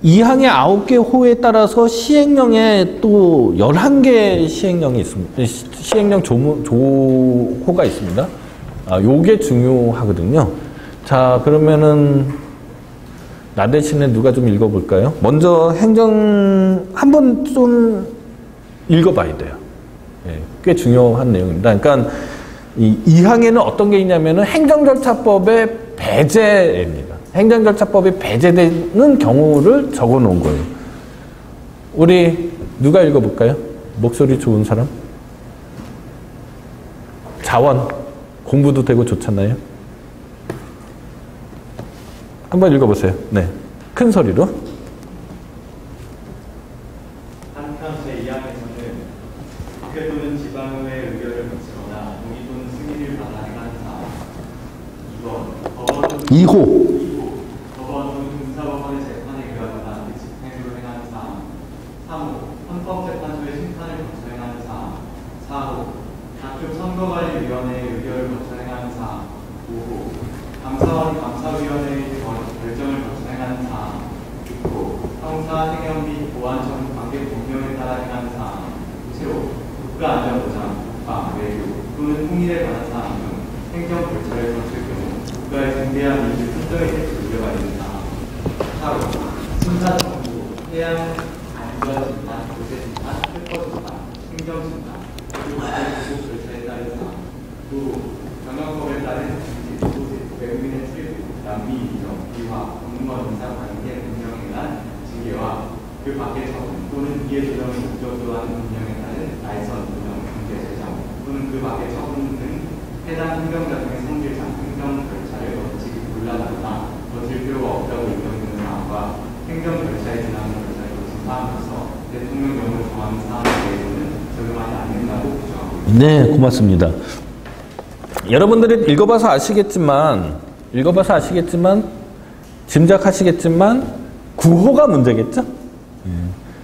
2항의 9개 호에 따라서 시행령에 또 11개 시행령이 있습니다. 시행령 조호가 있습니다. 요게 중요하거든요. 자, 그러면은 나 대신에 누가 좀 읽어볼까요? 먼저 한번 좀 읽어봐야 돼요. 꽤 중요한 내용입니다. 그러니까 이 2항에는 어떤 게 있냐면은 행정절차법의 배제입니다. 행정절차법이 배제되는 경우를 적어 놓은 거예요. 우리 누가 읽어볼까요? 목소리 좋은 사람? 자원 공부도 되고 좋잖아요. 한번 읽어보세요. 네, 큰 소리로. 한편 제2항에서는 국회 또는 지방의회 의결을 거치거나 동의 또는 승인을 받아 행하는 사항 2번 법원 또는 2호 법원 또는 군사법원의 재판에 의하거나 그 집행으로 행하는 사항 3호 헌법재판소의 심판을 거쳐 행하는 사항 4호 각급 선거관리위원회의 의결을 거쳐 행하는 사항 5호 감사위원회의 결정을 거쳐 행하는 사항 6호 형사, 행정 및 보안청 관계 공명에 따라 행하는 사항 7호 국가안전보장, 국방, 외교 또는 통일에 관한 사항 등 행정 절차를 거칠 경우 국가의 중대한 민주 선정의 대출 우려가 있는 사항 4호 심사정부, 해양 안전 진단, 교제 진단, 특허 진단, 행정 진단 그리고 국제 절차에 따른 사항 9호 경영법에 따른 외국인의 출입, 남미 인정, 비화, 공무원 인사 관계 운영에 대한 징계와 그 밖의 처분 또는 이해 조정을 목적으로 하는 운영에 따른 날선, 운영, 경제 제정 또는 그 밖의 처분 등 해당 행정자금의 성질상 행정 절차를 거치기 곤란하거나 거칠 필요가 없다고 인정되는 사항과 행정 절차에 지나는 절차를 거친 사항으로서 대통령령을 정하는 사항에 대해서는 적용하지 않는다고 규정하고 있습니다. 네, 고맙습니다. 여러분들이 읽어봐서 아시겠지만 짐작하시겠지만 9호가 문제겠죠?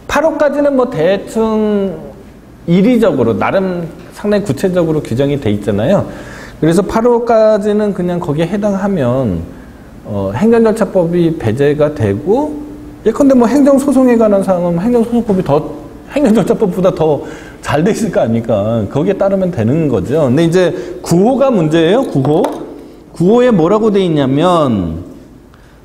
8호까지는 뭐 대충 이리적으로 나름 상당히 구체적으로 규정이 돼 있잖아요. 그래서 8호까지는 그냥 거기에 해당하면 행정절차법이 배제가 되고, 예컨대 뭐 행정소송에 관한 사항은 행정소송법이 행정절차법보다 더 잘 돼 있을 거 아닙니까? 거기에 따르면 되는 거죠. 근데 이제 9호가 문제예요. 9호에 뭐라고 돼 있냐면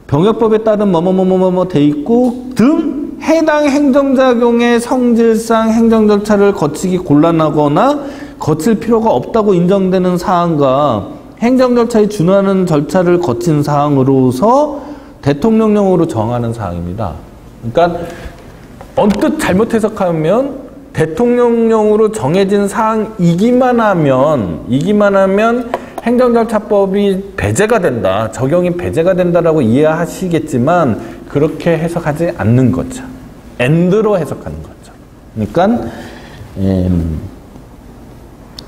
병역법에 따른 뭐뭐뭐뭐뭐 돼 있고 등 해당 행정작용의 성질상 행정절차를 거치기 곤란하거나 거칠 필요가 없다고 인정되는 사항과 행정절차에 준하는 절차를 거친 사항으로서 대통령령으로 정하는 사항입니다. 그러니까 언뜻 잘못 해석하면 대통령령으로 정해진 사항이기만 하면 행정절차법이 배제가 된다, 적용이 배제가 된다라고 이해하시겠지만 그렇게 해석하지 않는 거죠. 엔드로 해석하는 거죠. 그러니까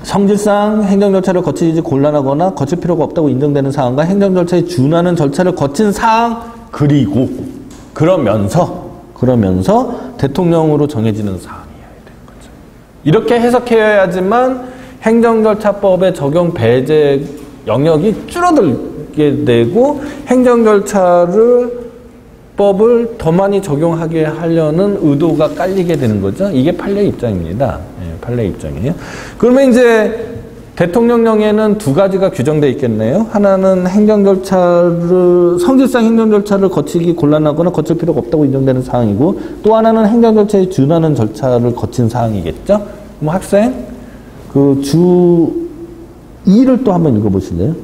성질상 행정절차를 거치지 곤란하거나 거칠 필요가 없다고 인정되는 사항과 행정절차에 준하는 절차를 거친 사항 그리고 그러면서 대통령으로 정해지는 사항이어야 되는 거죠. 이렇게 해석해야지만 행정절차법의 적용 배제 영역이 줄어들게 되고 행정절차법을 더 많이 적용하게 하려는 의도가 깔리게 되는 거죠. 이게 판례 입장입니다. 판례 입장이에요. 그러면 이제 대통령령에는 두 가지가 규정되어 있겠네요. 하나는 성질상 행정절차를 거치기 곤란하거나 거칠 필요가 없다고 인정되는 사항이고, 또 하나는 행정절차에 준하는 절차를 거친 사항이겠죠. 그럼 학생 그 주 2를 또 한번 읽어보실래요?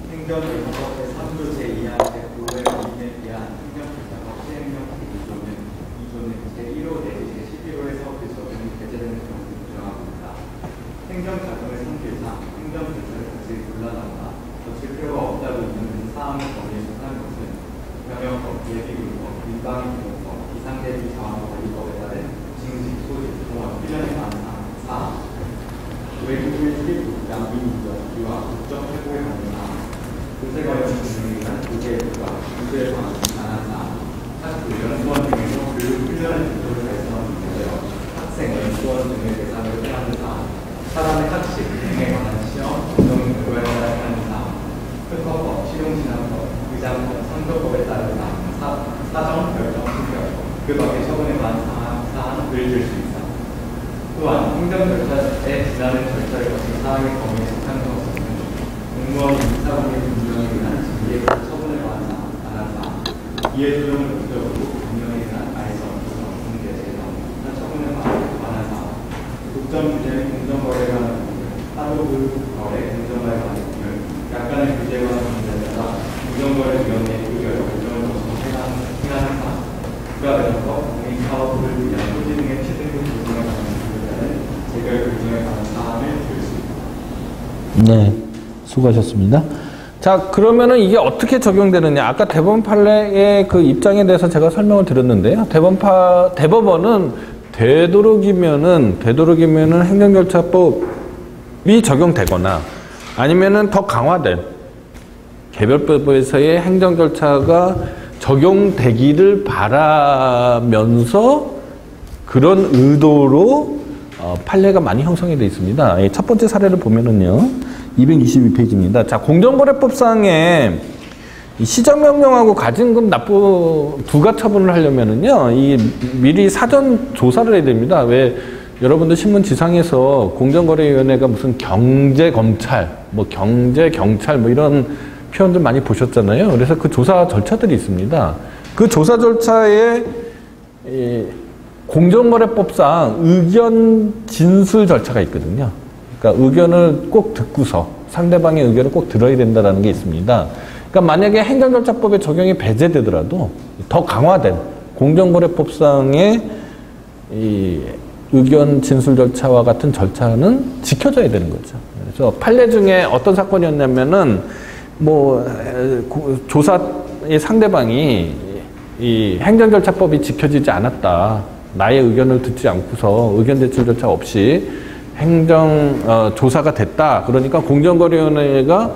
행정기본법의 3조 제2항 제9호의 법인에 대한 행정절차법 시행령 제2조는 제1호 내지 제11호에서 그 적용이 배제되는 경우를 규정합니다. 행정작용의 성질상 행정절차를 거치기 곤란하거나 거칠 필요가 없다고 인정되는 사항의 범위에 속하는 것은 병역법, 예비군법, 민방위기본법, 비상대비자원관리법에 따른 징직, 소집, 종합, 훈련에 관한 사항, 외국인 출입국, 양빈 인정, 기와 국적 회복에 관한 사항, 교세관련 분쟁에 의한 교제과 구제에 관한 사항, 학교, 연수원 등에서 교육 훈련의 목적을 달성한 문제여 학생, 연수원 등의 대상을 해하는 사항, 사람의 학식 등에 관한 시험, 공정 교육에 따른 사항, 특허법, 실용진학법, 의장법, 선거법에 따른 사항, 사정, 결정, 신결, 그 밖의 처분에 관한 사항을 들 수 있다. 또한 행정절차에 지나는 절차를 거친 사항의 범위에 속하는 것은 공무원 인사관계 분명에 의한 징계과 처분에 관한 사항, 이해조정을 목적으로 분명에 의한 알선, 공개, 재정, 처분에 관한 사항, 독점 규제 및 공정거래에 관한 부분, 하도급 거래, 공정거래에 관한 부분, 약간의 규제에 관한 문제에 따라 공정거래위원회의 의결, 결정을 거쳐 행하는 사항, 국가배정법, 공익사업을 위한 토지 등의 취득금 조정에 관한 부분에 재결 규정에 관한 사항을 들 수 있다. 네, 수고하셨습니다. 자, 그러면은 이게 어떻게 적용되느냐? 아까 대법원 판례의 그 입장에 대해서 제가 설명을 드렸는데요. 대법원은 되도록이면은 행정절차법이 적용되거나 아니면은 더 강화된 개별법에서의 행정절차가 적용되기를 바라면서 그런 의도로 판례가 많이 형성이 되어 있습니다. 첫 번째 사례를 보면은요, 222페이지입니다. 자, 공정거래법상에 시정명령하고 가진금 납부 부가 처분을 하려면은요, 이 미리 사전 조사를 해야 됩니다. 왜 여러분들 신문 지상에서 공정거래위원회가 무슨 경제검찰, 뭐 경제경찰, 뭐 이런 표현들 많이 보셨잖아요. 그래서 그 조사 절차들이 있습니다. 그 조사 절차에 공정거래법상 의견 진술 절차가 있거든요. 그러니까 의견을 꼭 듣고서 상대방의 의견을 꼭 들어야 된다는 게 있습니다. 그러니까 만약에 행정절차법의 적용이 배제되더라도 더 강화된 공정거래법상의 이 의견 진술 절차와 같은 절차는 지켜져야 되는 거죠. 그래서 판례 중에 어떤 사건이었냐면은 뭐 조사의 상대방이 이 행정절차법이 지켜지지 않았다. 나의 의견을 듣지 않고서 의견 제출 절차 없이 조사가 됐다. 그러니까 공정거래위원회가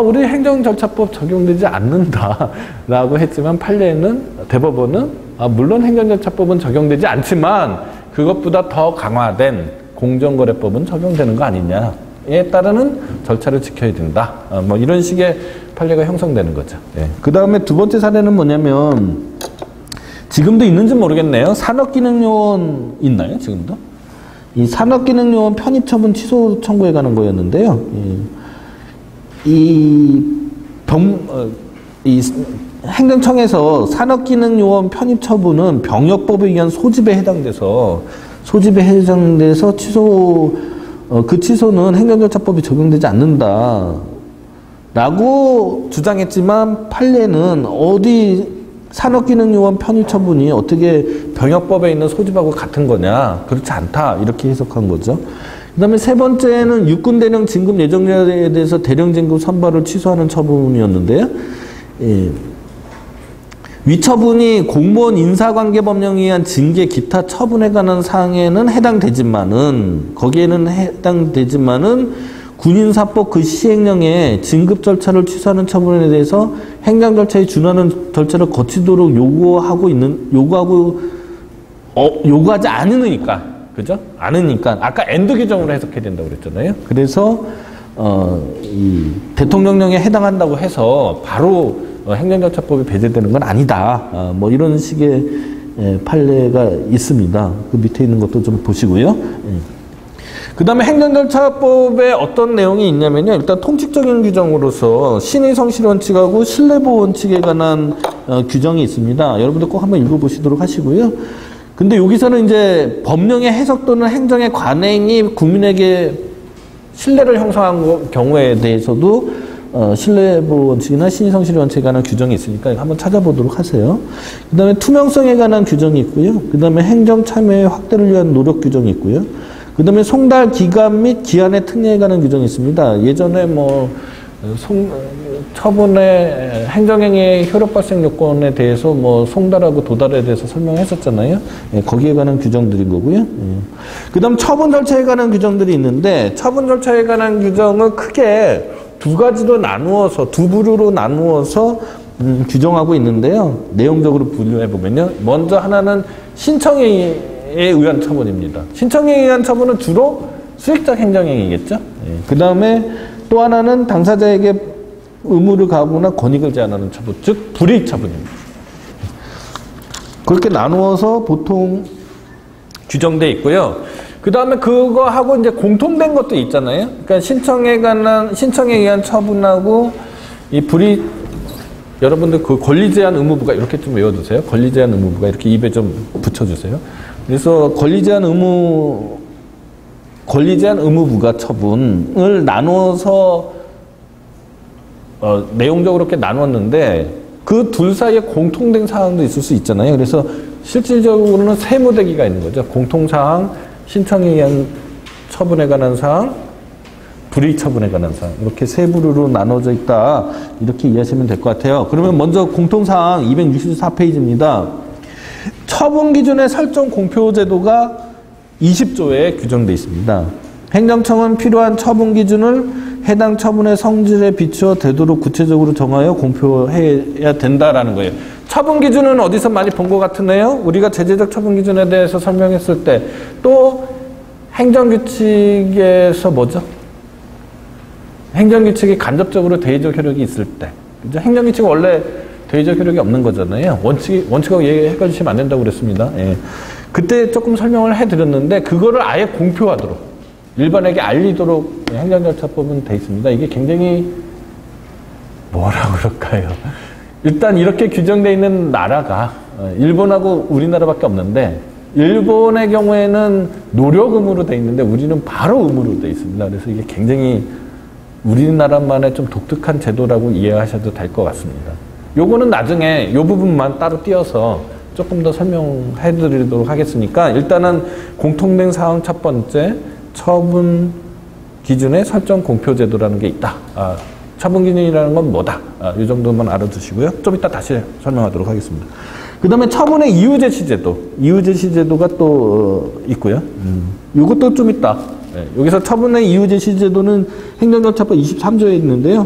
우리 행정절차법 적용되지 않는다 라고 했지만 대법원은 물론 행정절차법은 적용되지 않지만 그것보다 더 강화된 공정거래법은 적용되는 거 아니냐, 따르는 절차를 지켜야 된다. 뭐 이런 식의 판례가 형성되는 거죠. 예. 그 다음에 두 번째 사례는 뭐냐면 지금도 있는지 모르겠네요. 산업기능요원 있나요? 지금도? 이 산업기능요원 편입처분 취소 청구에 관한 거였는데요. 이 행정청에서 산업기능요원 편입처분은 병역법에 의한 소집에 해당돼서 그 취소는 행정절차법이 적용되지 않는다 라고 주장했지만 판례는 어디 산업기능요원 편입처분이 어떻게 병역법에 있는 소집하고 같은 거냐, 그렇지 않다 이렇게 해석한 거죠. 그 다음에 세 번째는 육군대령 진급 예정자에 대해서 대령 진급 선발을 취소하는 처분이었는데요. 예. 위처분이 공무원 인사관계법령에 의한 징계 기타 처분에 관한 사항에는 해당되지만은 군인사법 그 시행령에 진급 절차를 취소하는 처분에 대해서 행정 절차에 준하는 절차를 거치도록 요구하지 않으니까, 그죠? 않으니까 아까 엔드 규정으로 해석해야 된다고 그랬잖아요. 그래서 이 대통령령에 해당한다고 해서 바로 행정절차법이 배제되는 건 아니다. 뭐 이런 식의 판례가 있습니다. 그 밑에 있는 것도 좀 보시고요. 그 다음에 행정절차법에 어떤 내용이 있냐면요. 일단 통칙적인 규정으로서 신의 성실 원칙하고 신뢰보호 원칙에 관한 규정이 있습니다. 여러분들 꼭 한번 읽어보시도록 하시고요. 근데 여기서는 이제 법령의 해석 또는 행정의 관행이 국민에게 신뢰를 형성한 경우에 대해서도 신뢰보호 원칙이나 신의 성실 원칙에 관한 규정이 있으니까 한번 찾아보도록 하세요. 그 다음에 투명성에 관한 규정이 있고요. 그 다음에 행정 참여의 확대를 위한 노력 규정이 있고요. 그 다음에 송달 기간 및 기한의 특례에 관한 규정이 있습니다. 예전에 처분의 행정행위의 효력 발생 요건에 대해서 송달하고 도달에 대해서 설명했었잖아요. 예, 거기에 관한 규정들인 거고요. 예. 그 다음 처분 절차에 관한 규정들이 있는데, 처분 절차에 관한 규정을 크게 두 부류로 나누어서 규정하고 있는데요. 내용적으로 분류해보면요. 먼저 하나는 신청에 의한 처분입니다. 신청에 의한 처분은 주로 수익적 행정행위겠죠. 예. 그 다음에 또 하나는 당사자에게 의무를 가하거나 권익을 제한하는 처분, 즉 불이익 처분입니다. 그렇게 나누어서 보통 규정돼 있고요. 그 다음에 그거하고 이제 공통된 것도 있잖아요. 그러니까 신청에 의한 처분하고 이 불이익, 여러분들 그 권리 제한 의무부가 이렇게 좀 외워두세요. 권리 제한 의무부가 이렇게 입에 좀 붙여주세요. 그래서 권리 제한 의무부가 처분을 나누어서 내용적으로 이렇게 나눴는데 그 둘 사이에 공통된 사항도 있을 수 있잖아요. 그래서 실질적으로는 세무대기가 있는 거죠. 공통사항, 신청에 의한 처분에 관한 사항, 불이익 처분에 관한 사항, 이렇게 세 부류로 나눠져 있다. 이렇게 이해하시면 될 것 같아요. 그러면 먼저 공통사항 264페이지입니다. 처분 기준의 설정 공표 제도가 20조에 규정되어 있습니다. 행정청은 필요한 처분 기준을 해당 처분의 성질에 비추어 되도록 구체적으로 정하여 공표해야 된다라는 거예요. 처분 기준은 어디서 많이 본 것 같으네요. 우리가 제재적 처분 기준에 대해서 설명했을 때, 또 행정규칙에서 행정규칙이 간접적으로 대의적 효력이 있을 때, 그죠? 행정규칙은 원래 대의적 효력이 없는 거잖아요. 원칙하고 얘기해 주시면 안 된다고 그랬습니다. 예. 그때 조금 설명을 해드렸는데, 그거를 아예 공표하도록, 일반에게 알리도록 행정절차법은 돼 있습니다. 이게 굉장히 뭐라고 그럴까요? 일단 이렇게 규정되어 있는 나라가 일본하고 우리나라밖에 없는데, 일본의 경우에는 노력 의무로 돼 있는데 우리는 바로 의무로 돼 있습니다. 그래서 이게 굉장히 우리나라만의 좀 독특한 제도라고 이해하셔도 될 것 같습니다. 요거는 나중에 요 부분만 따로 띄어서 조금 더 설명해 드리도록 하겠으니까, 일단은 공통된 사항 첫 번째, 처분 기준의 설정 공표 제도라는 게 있다. 처분 기준이라는 건 뭐다. 이 정도만 알아두시고요. 좀 이따 다시 설명하도록 하겠습니다. 그 다음에 처분의 이유 제시 제도. 이유 제시 제도가 또 있고요. 이것도 좀 있다. 네, 여기서 처분의 이유 제시 제도는 행정절차법 23조에 있는데요.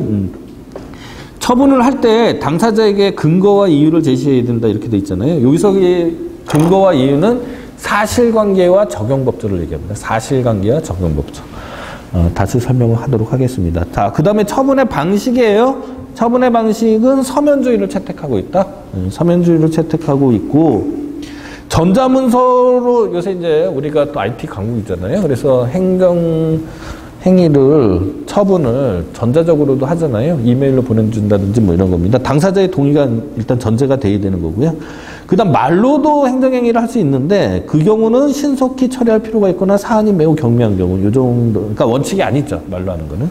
처분을 할 때 당사자에게 근거와 이유를 제시해야 된다 이렇게 돼 있잖아요. 여기서의 근거와 이유는 사실관계와 적용법조를 얘기합니다. 사실관계와 적용법조. 다시 설명을 하도록 하겠습니다. 자, 그 다음에 처분의 방식이에요. 처분의 방식은 서면주의를 채택하고 있다. 서면주의를 채택하고 있고, 전자문서로 요새 이제 우리가 또 IT 강국이잖아요. 그래서 행위를, 처분을 전자적으로도 하잖아요. 이메일로 보내준다든지 뭐 이런 겁니다. 당사자의 동의가 일단 전제가 돼야 되는 거고요. 그 다음 말로도 행정행위를 할 수 있는데 그 경우는 신속히 처리할 필요가 있거나 사안이 매우 경미한 경우, 요 정도, 그러니까 원칙이 아니죠. 말로 하는 거는.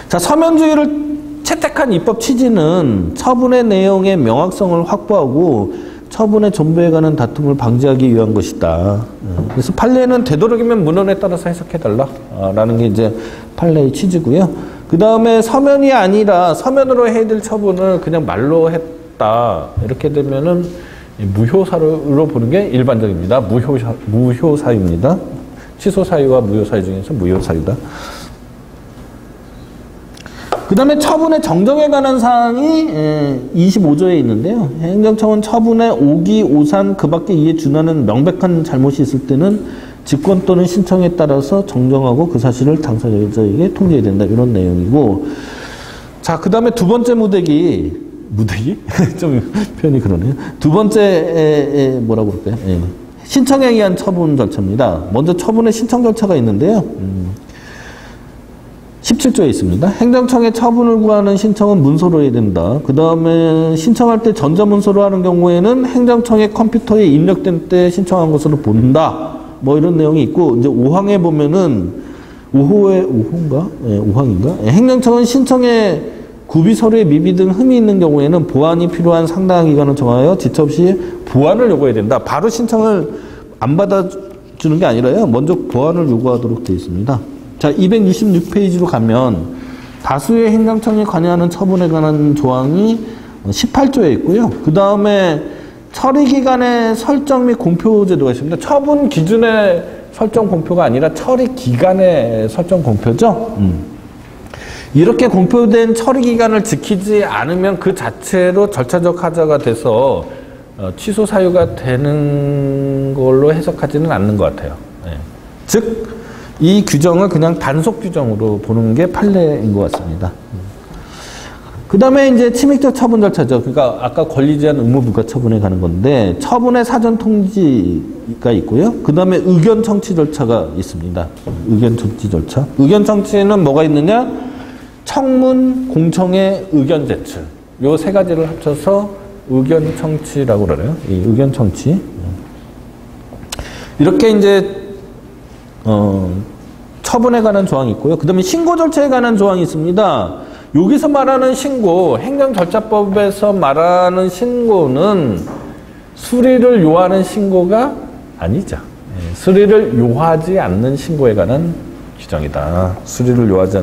자, 서면주의를 채택한 입법 취지는 처분의 내용의 명확성을 확보하고 처분의 존배에 관한 다툼을 방지하기 위한 것이다. 그래서 판례는 되도록이면 문헌에 따라서 해석해달라. 라는 게 이제 판례의 취지고요. 그 다음에 서면이 아니라 서면으로 해야 될 처분을 그냥 말로 했다. 이렇게 되면은 무효사유로 보는 게 일반적입니다. 무효사유입니다. 취소사유와 무효사유 중에서 무효사유다. 그 다음에 처분의 정정에 관한 사항이 25조에 있는데요. 행정청은 처분의 오기, 오산, 그 밖에 이에 준하는 명백한 잘못이 있을 때는 직권 또는 신청에 따라서 정정하고 그 사실을 당사자에게 통지해야 된다. 이런 내용이고. 자, 그 다음에 두 번째 무대기? 좀 표현이 그러네요. 두 번째, 뭐라고 그럴까요? 신청에 의한 처분 절차입니다. 먼저 처분의 신청 절차가 있는데요. 17조에 있습니다. 행정청에 처분을 구하는 신청은 문서로 해야 된다. 그 다음에 신청할 때 전자문서로 하는 경우에는 행정청의 컴퓨터에 입력된 때 신청한 것으로 본다. 뭐 이런 내용이 있고, 이제 5항에 보면은, 5항인가? 행정청은 신청에 구비 서류에 미비 등 흠이 있는 경우에는 보완이 필요한 상당한 기간을 정하여 지체 없이 보완을 요구해야 된다. 바로 신청을 안 받아주는 게 아니라요. 먼저 보완을 요구하도록 되어 있습니다. 자, 266페이지로 가면 다수의 행정청이 관여하는 처분에 관한 조항이 18조에 있고요. 그 다음에 처리기간의 설정 및 공표 제도가 있습니다. 처분 기준의 설정 공표가 아니라 처리기간의 설정 공표죠. 이렇게 공표된 처리기간을 지키지 않으면 그 자체로 절차적 하자가 돼서 취소 사유가 되는 걸로 해석하지는 않는 것 같아요. 즉, 이 규정을 그냥 단속 규정으로 보는 게 판례인 것 같습니다. 그 다음에 이제 침입적 처분 절차죠. 그러니까 아까 권리 제한 의무 부과 처분에 가는 건데, 처분의 사전 통지가 있고요. 그 다음에 의견 청취 절차가 있습니다. 의견 청취 절차. 의견 청취는 뭐가 있느냐? 청문, 공청회, 의견 제출. 요 세 가지를 합쳐서 의견 청취라고 그래요. 이 의견 청취. 이렇게 이제 처분에 관한 조항이 있고요. 그 다음에 신고 절차에 관한 조항이 있습니다. 여기서 말하는 신고, 행정절차법에서 말하는 신고는 수리를 요하는 신고가 아니죠. 수리를 요하지 않는 신고에 관한 규정이다. 수리를 요하지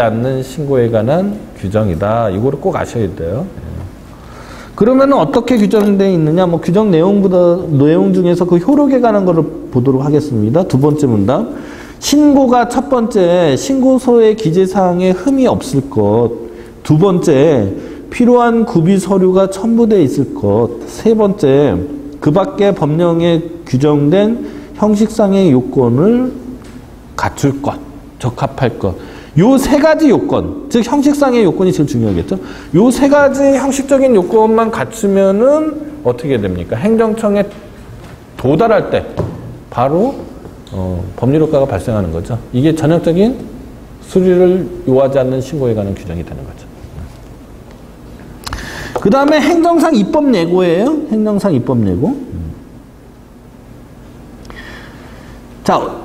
않는 신고에 관한 규정이다. 이거를 꼭 아셔야 돼요. 그러면 어떻게 규정되어 있느냐? 뭐 규정 내용 중에서 그 효력에 관한 거를 보도록 하겠습니다. 두 번째 문답. 신고가 첫 번째, 신고서의 기재사항에 흠이 없을 것. 두 번째, 필요한 구비 서류가 첨부되어 있을 것. 세 번째, 그 밖에 법령에 규정된 형식상의 요건을 갖출 것, 적합할 것. 요 세 가지 요건, 즉 형식상의 요건이 제일 중요하겠죠. 요 세 가지 형식적인 요건만 갖추면은 어떻게 됩니까? 행정청에 도달할 때 바로 법률효과가 발생하는 거죠. 이게 전형적인 수리를 요하지 않는 신고에 관한 규정이 되는 거죠. 그 다음에 행정상 입법 예고예요. 행정상 입법 예고. 자,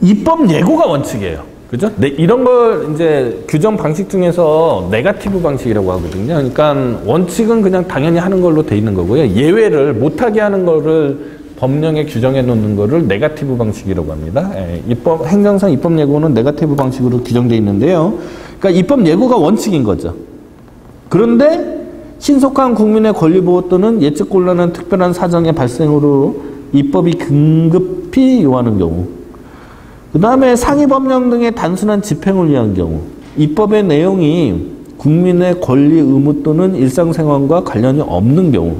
입법 예고가 원칙이에요. 그죠? 네, 이런 걸 이제 규정 방식 중에서 네거티브 방식이라고 하거든요. 그러니까 원칙은 그냥 당연히 하는 걸로 돼 있는 거고요. 예외를 못하게 하는 거를 법령에 규정해 놓는 거를 네거티브 방식이라고 합니다. 행정상 입법 예고는 네거티브 방식으로 규정되어 있는데요. 그러니까 입법 예고가 원칙인 거죠. 그런데 신속한 국민의 권리 보호 또는 예측 곤란한 특별한 사정의 발생으로 입법이 긴급히 요하는 경우, 그 다음에 상위 법령 등의 단순한 집행을 위한 경우, 입법의 내용이 국민의 권리, 의무 또는 일상생활과 관련이 없는 경우,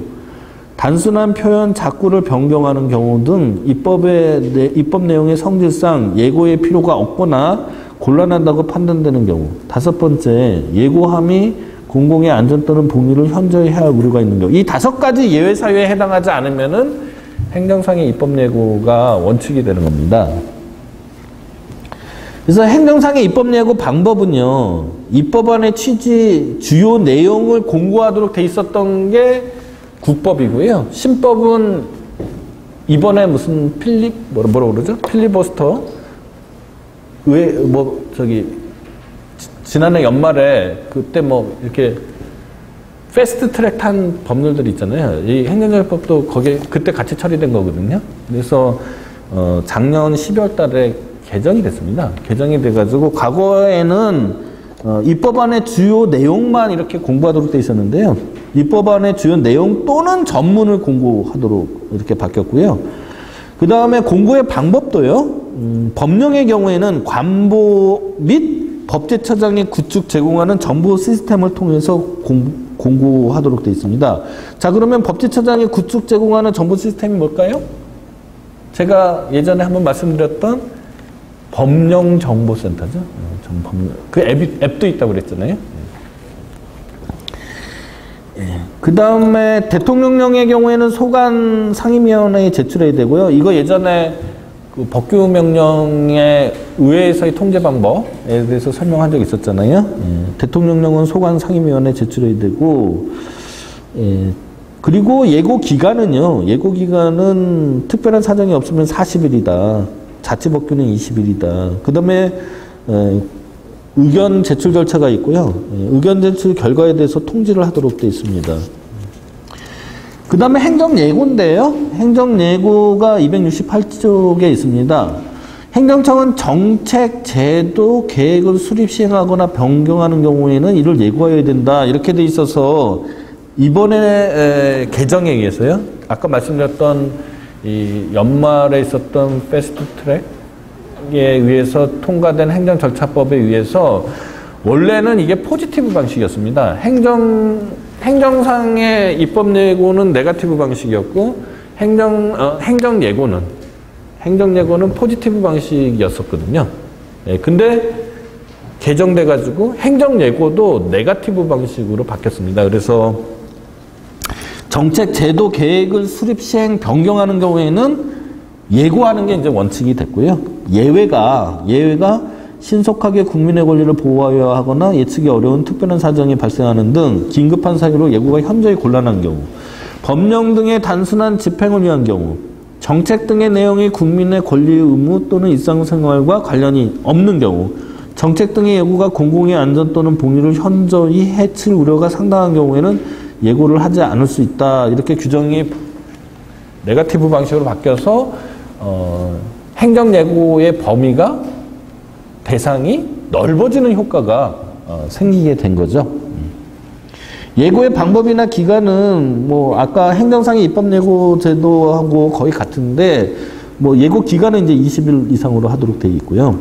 단순한 표현 자꾸를 변경하는 경우 등 입법 내용의 성질상 예고의 필요가 없거나 곤란하다고 판단되는 경우. 5번째, 예고함이 공공의 안전 또는 복리를 현저히 해할 우려가 있는 경우. 이 5가지 예외 사유에 해당하지 않으면은 행정상의 입법 예고가 원칙이 되는 겁니다. 그래서 행정상의 입법 예고 방법은요, 입법안의 취지, 주요 내용을 공고하도록 돼 있었던 게 국법이고요. 신법은 이번에 무슨 뭐라고 그러죠? 필리버스터 지난해 연말에 그때 뭐 이렇게 패스트 트랙 탄 법률들이 있잖아요. 이 행정절차법도 거기에 그때 같이 처리된 거거든요. 그래서 작년 12월 달에 개정이 됐습니다. 개정이 돼가지고 과거에는 입법안의 주요 내용만 이렇게 공부하도록 돼 있었는데요. 입법안의 주요 내용 또는 전문을 공고하도록 이렇게 바뀌었고요. 그 다음에 공고의 방법도요. 법령의 경우에는 관보 및 법제처장이 구축 제공하는 정보 시스템을 통해서 공고하도록 돼 있습니다. 자, 그러면 법제처장이 구축 제공하는 정보 시스템이 뭘까요? 제가 예전에 한번 말씀드렸던 법령정보센터죠. 그 앱도 있다고 그랬잖아요. 그 다음에 대통령령의 경우에는 소관 상임위원회에 제출해야 되고요. 이거 예전에 그 법규 명령의 의회에서의 통제 방법에 대해서 설명한 적이 있었잖아요. 대통령령은 소관 상임위원회에 제출해야 되고, 그리고 예고 기간은요. 예고 기간은 특별한 사정이 없으면 40일이다. 자치법규는 20일이다. 그 다음에 의견 제출 절차가 있고요. 의견 제출 결과에 대해서 통지를 하도록 되어 있습니다. 그 다음에 행정예고인데요. 행정예고가 268쪽에 있습니다. 행정청은 정책, 제도, 계획을 수립, 시행하거나 변경하는 경우에는 이를 예고해야 된다. 이렇게 돼 있어서 이번에 개정에 의해서요. 아까 말씀드렸던 이 연말에 있었던 패스트 트랙에 의해서 통과된 행정절차법에 의해서 원래는 이게 포지티브 방식이었습니다. 행정상의 입법 예고는 네거티브 방식이었고 행정예고는 포지티브 방식이었었거든요. 근데 개정돼 가지고 행정예고도 네거티브 방식으로 바뀌었습니다. 그래서 정책, 제도, 계획을 수립, 시행, 변경하는 경우에는 예고하는 게 이제 원칙이 됐고요. 예외가 신속하게 국민의 권리를 보호하여야 하거나 예측이 어려운 특별한 사정이 발생하는 등 긴급한 사유로 예고가 현저히 곤란한 경우, 법령 등의 단순한 집행을 위한 경우, 정책 등의 내용이 국민의 권리, 의무 또는 일상생활과 관련이 없는 경우, 정책 등의 예고가 공공의 안전 또는 복리를 현저히 해칠 우려가 상당한 경우에는 예고를 하지 않을 수 있다. 이렇게 규정이 네거티브 방식으로 바뀌어서 행정예고의 범위가 대상이 넓어지는 효과가 생기게 된 거죠. 예고의 방법이나 기간은 뭐 아까 행정상의 입법예고 제도하고 거의 같은데 뭐 예고 기간은 이제 20일 이상으로 하도록 되어 있고요.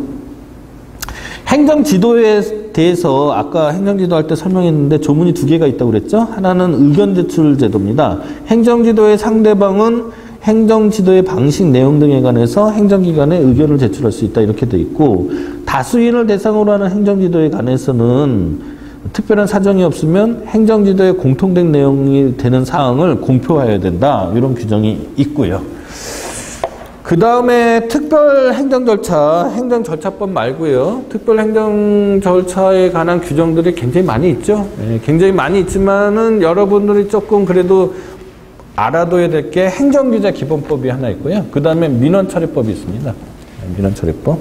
행정지도에 대해서 아까 행정지도 할 때 설명했는데 조문이 2개가 있다고 그랬죠. 하나는 의견 제출 제도입니다. 행정지도의 상대방은 행정지도의 방식, 내용 등에 관해서 행정기관에 의견을 제출할 수 있다 이렇게 돼 있고, 다수인을 대상으로 하는 행정지도에 관해서는 특별한 사정이 없으면 행정지도에 공통된 내용이 되는 사항을 공표해야 된다 이런 규정이 있고요. 그 다음에 특별 행정절차, 행정절차법 말고요. 특별 행정절차에 관한 규정들이 굉장히 많이 있죠. 굉장히 많이 있지만은 여러분들이 조금 그래도 알아둬야 될 게 행정규제 기본법이 하나 있고요. 그 다음에 민원처리법이 있습니다. 민원처리법.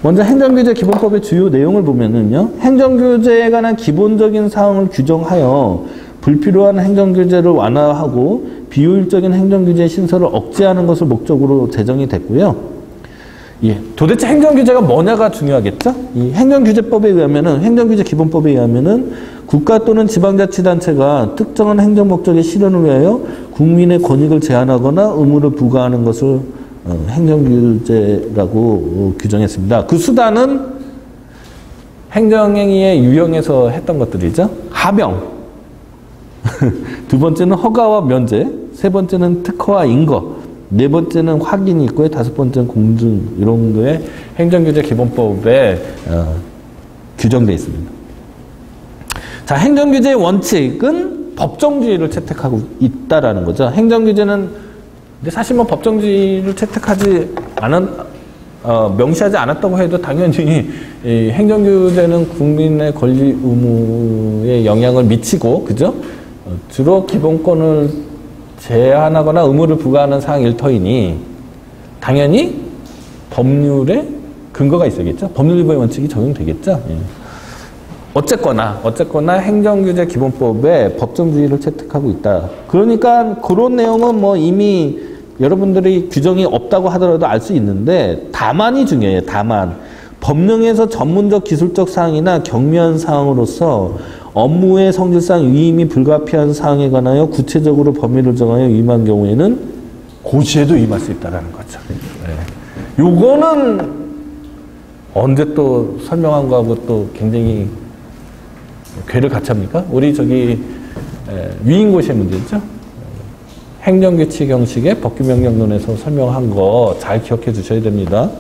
먼저 행정규제 기본법의 주요 내용을 보면은요. 행정규제에 관한 기본적인 사항을 규정하여 불필요한 행정규제를 완화하고 비효율적인 행정규제 신설을 억제하는 것을 목적으로 제정이 됐고요. 도대체 행정규제가 뭐냐가 중요하겠죠? 이 행정규제법에 의하면은, 행정규제 기본법에 의하면은 국가 또는 지방자치단체가 특정한 행정 목적의 실현을 위하여 국민의 권익을 제한하거나 의무를 부과하는 것을 행정규제라고 규정했습니다. 그 수단은 행정행위의 유형에서 했던 것들이죠. 하명. 두 번째는 허가와 면제. 세 번째는 특허와 인거, 네 번째는 확인이 있고요. 다섯 번째는 공증, 이런 거에 행정규제 기본법에 규정되어 있습니다. 자, 행정규제의 원칙은 법정주의를 채택하고 있다라는 거죠. 행정규제는 근데 사실 뭐 법정주의를 채택하지 명시하지 않았다고 해도 당연히 이 행정규제는 국민의 권리 의무에 영향을 미치고, 그죠? 주로 기본권을 제한하거나 의무를 부과하는 사항일 터이니 당연히 법률에 근거가 있어야겠죠. 법률위반의 원칙이 적용되겠죠. 예. 어쨌거나 행정규제 기본법에 법정주의를 채택하고 있다. 그러니까 그런 내용은 뭐 이미 여러분들이 규정이 없다고 하더라도 알 수 있는데, 다만이 중요해요. 다만 법령에서 전문적 기술적 사항이나 경미한 사항으로서 업무의 성질상 위임이 불가피한 사항에 관하여 구체적으로 범위를 정하여 위임한 경우에는 고시에도 위임할 수 있다는 거죠. 네. 요거는 언제 또 설명한 거하고 또 굉장히 괴를 같이 합니까? 우리 위임고시의 문제죠. 행정규칙 형식의 법규명령론에서 설명한 거 잘 기억해 주셔야 됩니다.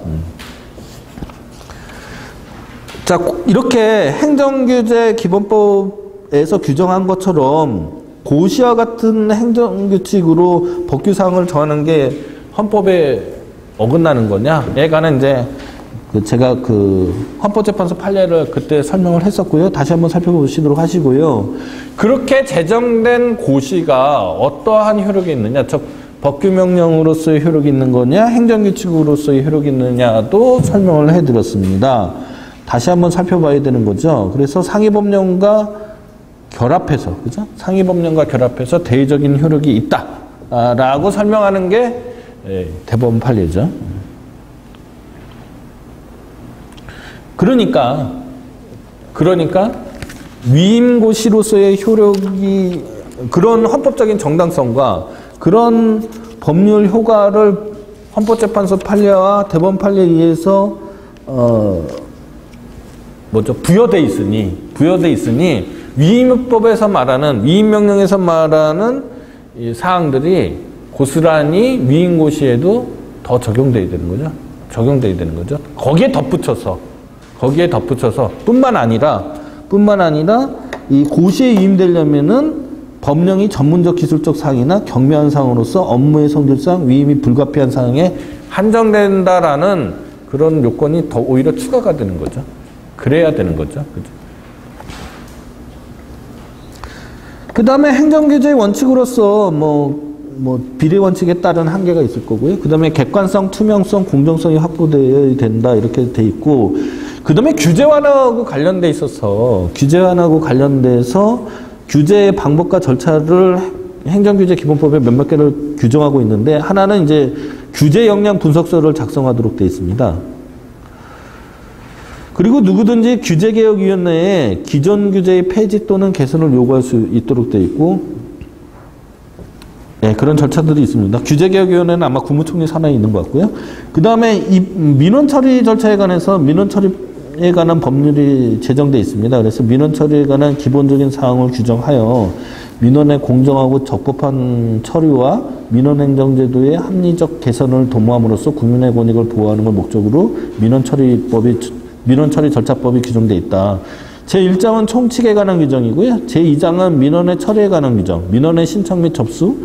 자, 이렇게 행정규제 기본법에서 규정한 것처럼 고시와 같은 행정규칙으로 법규사항을 정하는 게 헌법에 어긋나는 거냐에 관한 이제 제가 헌법재판소 판례를 그때 설명을 했었고요. 다시 한번 살펴보시도록 하시고요. 그렇게 제정된 고시가 어떠한 효력이 있느냐, 즉 법규명령으로서의 효력이 있는 거냐, 행정규칙으로서의 효력이 있느냐도 설명을 해드렸습니다. 다시 한번 살펴봐야 되는 거죠. 그래서 상위법령과 결합해서, 그죠? 상위법령과 결합해서 대의적인 효력이 있다라고 설명하는 게 대법원 판례죠. 그러니까 위임고시로서의 효력이, 그런 헌법적인 정당성과 그런 법률 효과를 헌법재판소 판례와 대법원 판례에 의해서 부여돼 있으니 위임법에서 말하는, 위임명령에서 말하는 이 사항들이 고스란히 위임고시에도 더 적용돼야 되는 거죠. 거기에 덧붙여서 뿐만 아니라 이 고시에 위임되려면은 법령이 전문적 기술적 사항이나 경미한 사항으로서 업무의 성질상 위임이 불가피한 사항에 한정된다라는 그런 요건이 더 오히려 추가가 되는 거죠. 그래야 되는 거죠. 그 다음에 행정규제의 원칙으로서 비례 원칙에 따른 한계가 있을 거고요. 그 다음에 객관성, 투명성, 공정성이 확보되어야 된다, 이렇게 돼 있고, 그 다음에 규제 완화하고 관련돼 있어서, 규제 완화하고 관련돼서 규제의 방법과 절차를 행정규제 기본법에 몇몇 개를 규정하고 있는데, 하나는 이제 규제 역량 분석서를 작성하도록 돼 있습니다. 그리고 누구든지 규제개혁위원회에 기존 규제의 폐지 또는 개선을 요구할 수 있도록 돼 있고, 네, 그런 절차들이 있습니다. 규제개혁위원회는 아마 국무총리 산하에 있는 것 같고요. 그 다음에 이 민원처리 절차에 관해서 민원처리에 관한 법률이 제정되어 있습니다. 그래서 민원처리에 관한 기본적인 사항을 규정하여 민원의 공정하고 적법한 처리와 민원행정제도의 합리적 개선을 도모함으로써 국민의 권익을 보호하는 걸 목적으로 민원처리 절차법이 규정되어 있다. 제1장은 총칙에 관한 규정이고요. 제2장은 민원의 처리에 관한 규정, 민원의 신청 및 접수,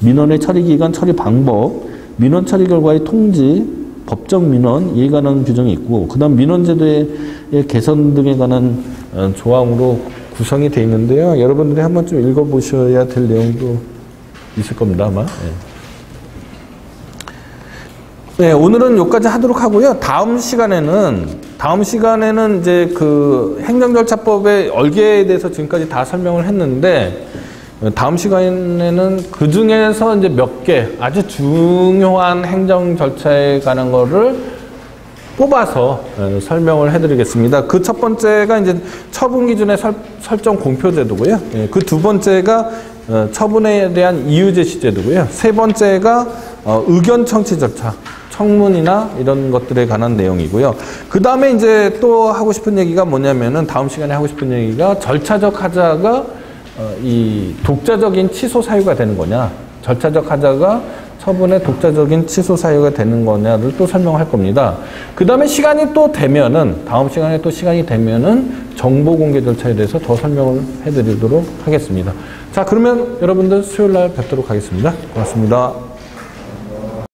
민원의 처리 기간, 처리 방법, 민원 처리 결과의 통지, 법정 민원, 이에 관한 규정이 있고, 그 다음 민원제도의 개선 등에 관한 조항으로 구성이 되어 있는데요. 여러분들이 한 번쯤 읽어보셔야 될 내용도 있을 겁니다, 아마. 네, 오늘은 여기까지 하도록 하고요. 다음 시간에는 이제 행정절차법의 얼개에 대해서 지금까지 다 설명을 했는데, 다음 시간에는 그 중에서 이제 몇 개 아주 중요한 행정 절차에 관한 거를 뽑아서 설명을 해드리겠습니다. 그 첫 번째가 이제 처분 기준의 설정 공표 제도고요. 그 두 번째가 처분에 대한 이유 제시 제도고요. 세 번째가 의견 청취 절차, 청문이나 이런 것들에 관한 내용이고요. 그 다음에 이제 또 하고 싶은 얘기가 뭐냐면은, 다음 시간에 하고 싶은 얘기가 절차적 하자가 이 독자적인 취소 사유가 되는 거냐, 절차적 하자가 처분의 독자적인 취소 사유가 되는 거냐를 또 설명할 겁니다. 그 다음에 시간이 또 되면은, 다음 시간에 또 시간이 되면은 정보 공개 절차에 대해서 더 설명을 해드리도록 하겠습니다. 자, 그러면 여러분들 수요일 날 뵙도록 하겠습니다. 고맙습니다.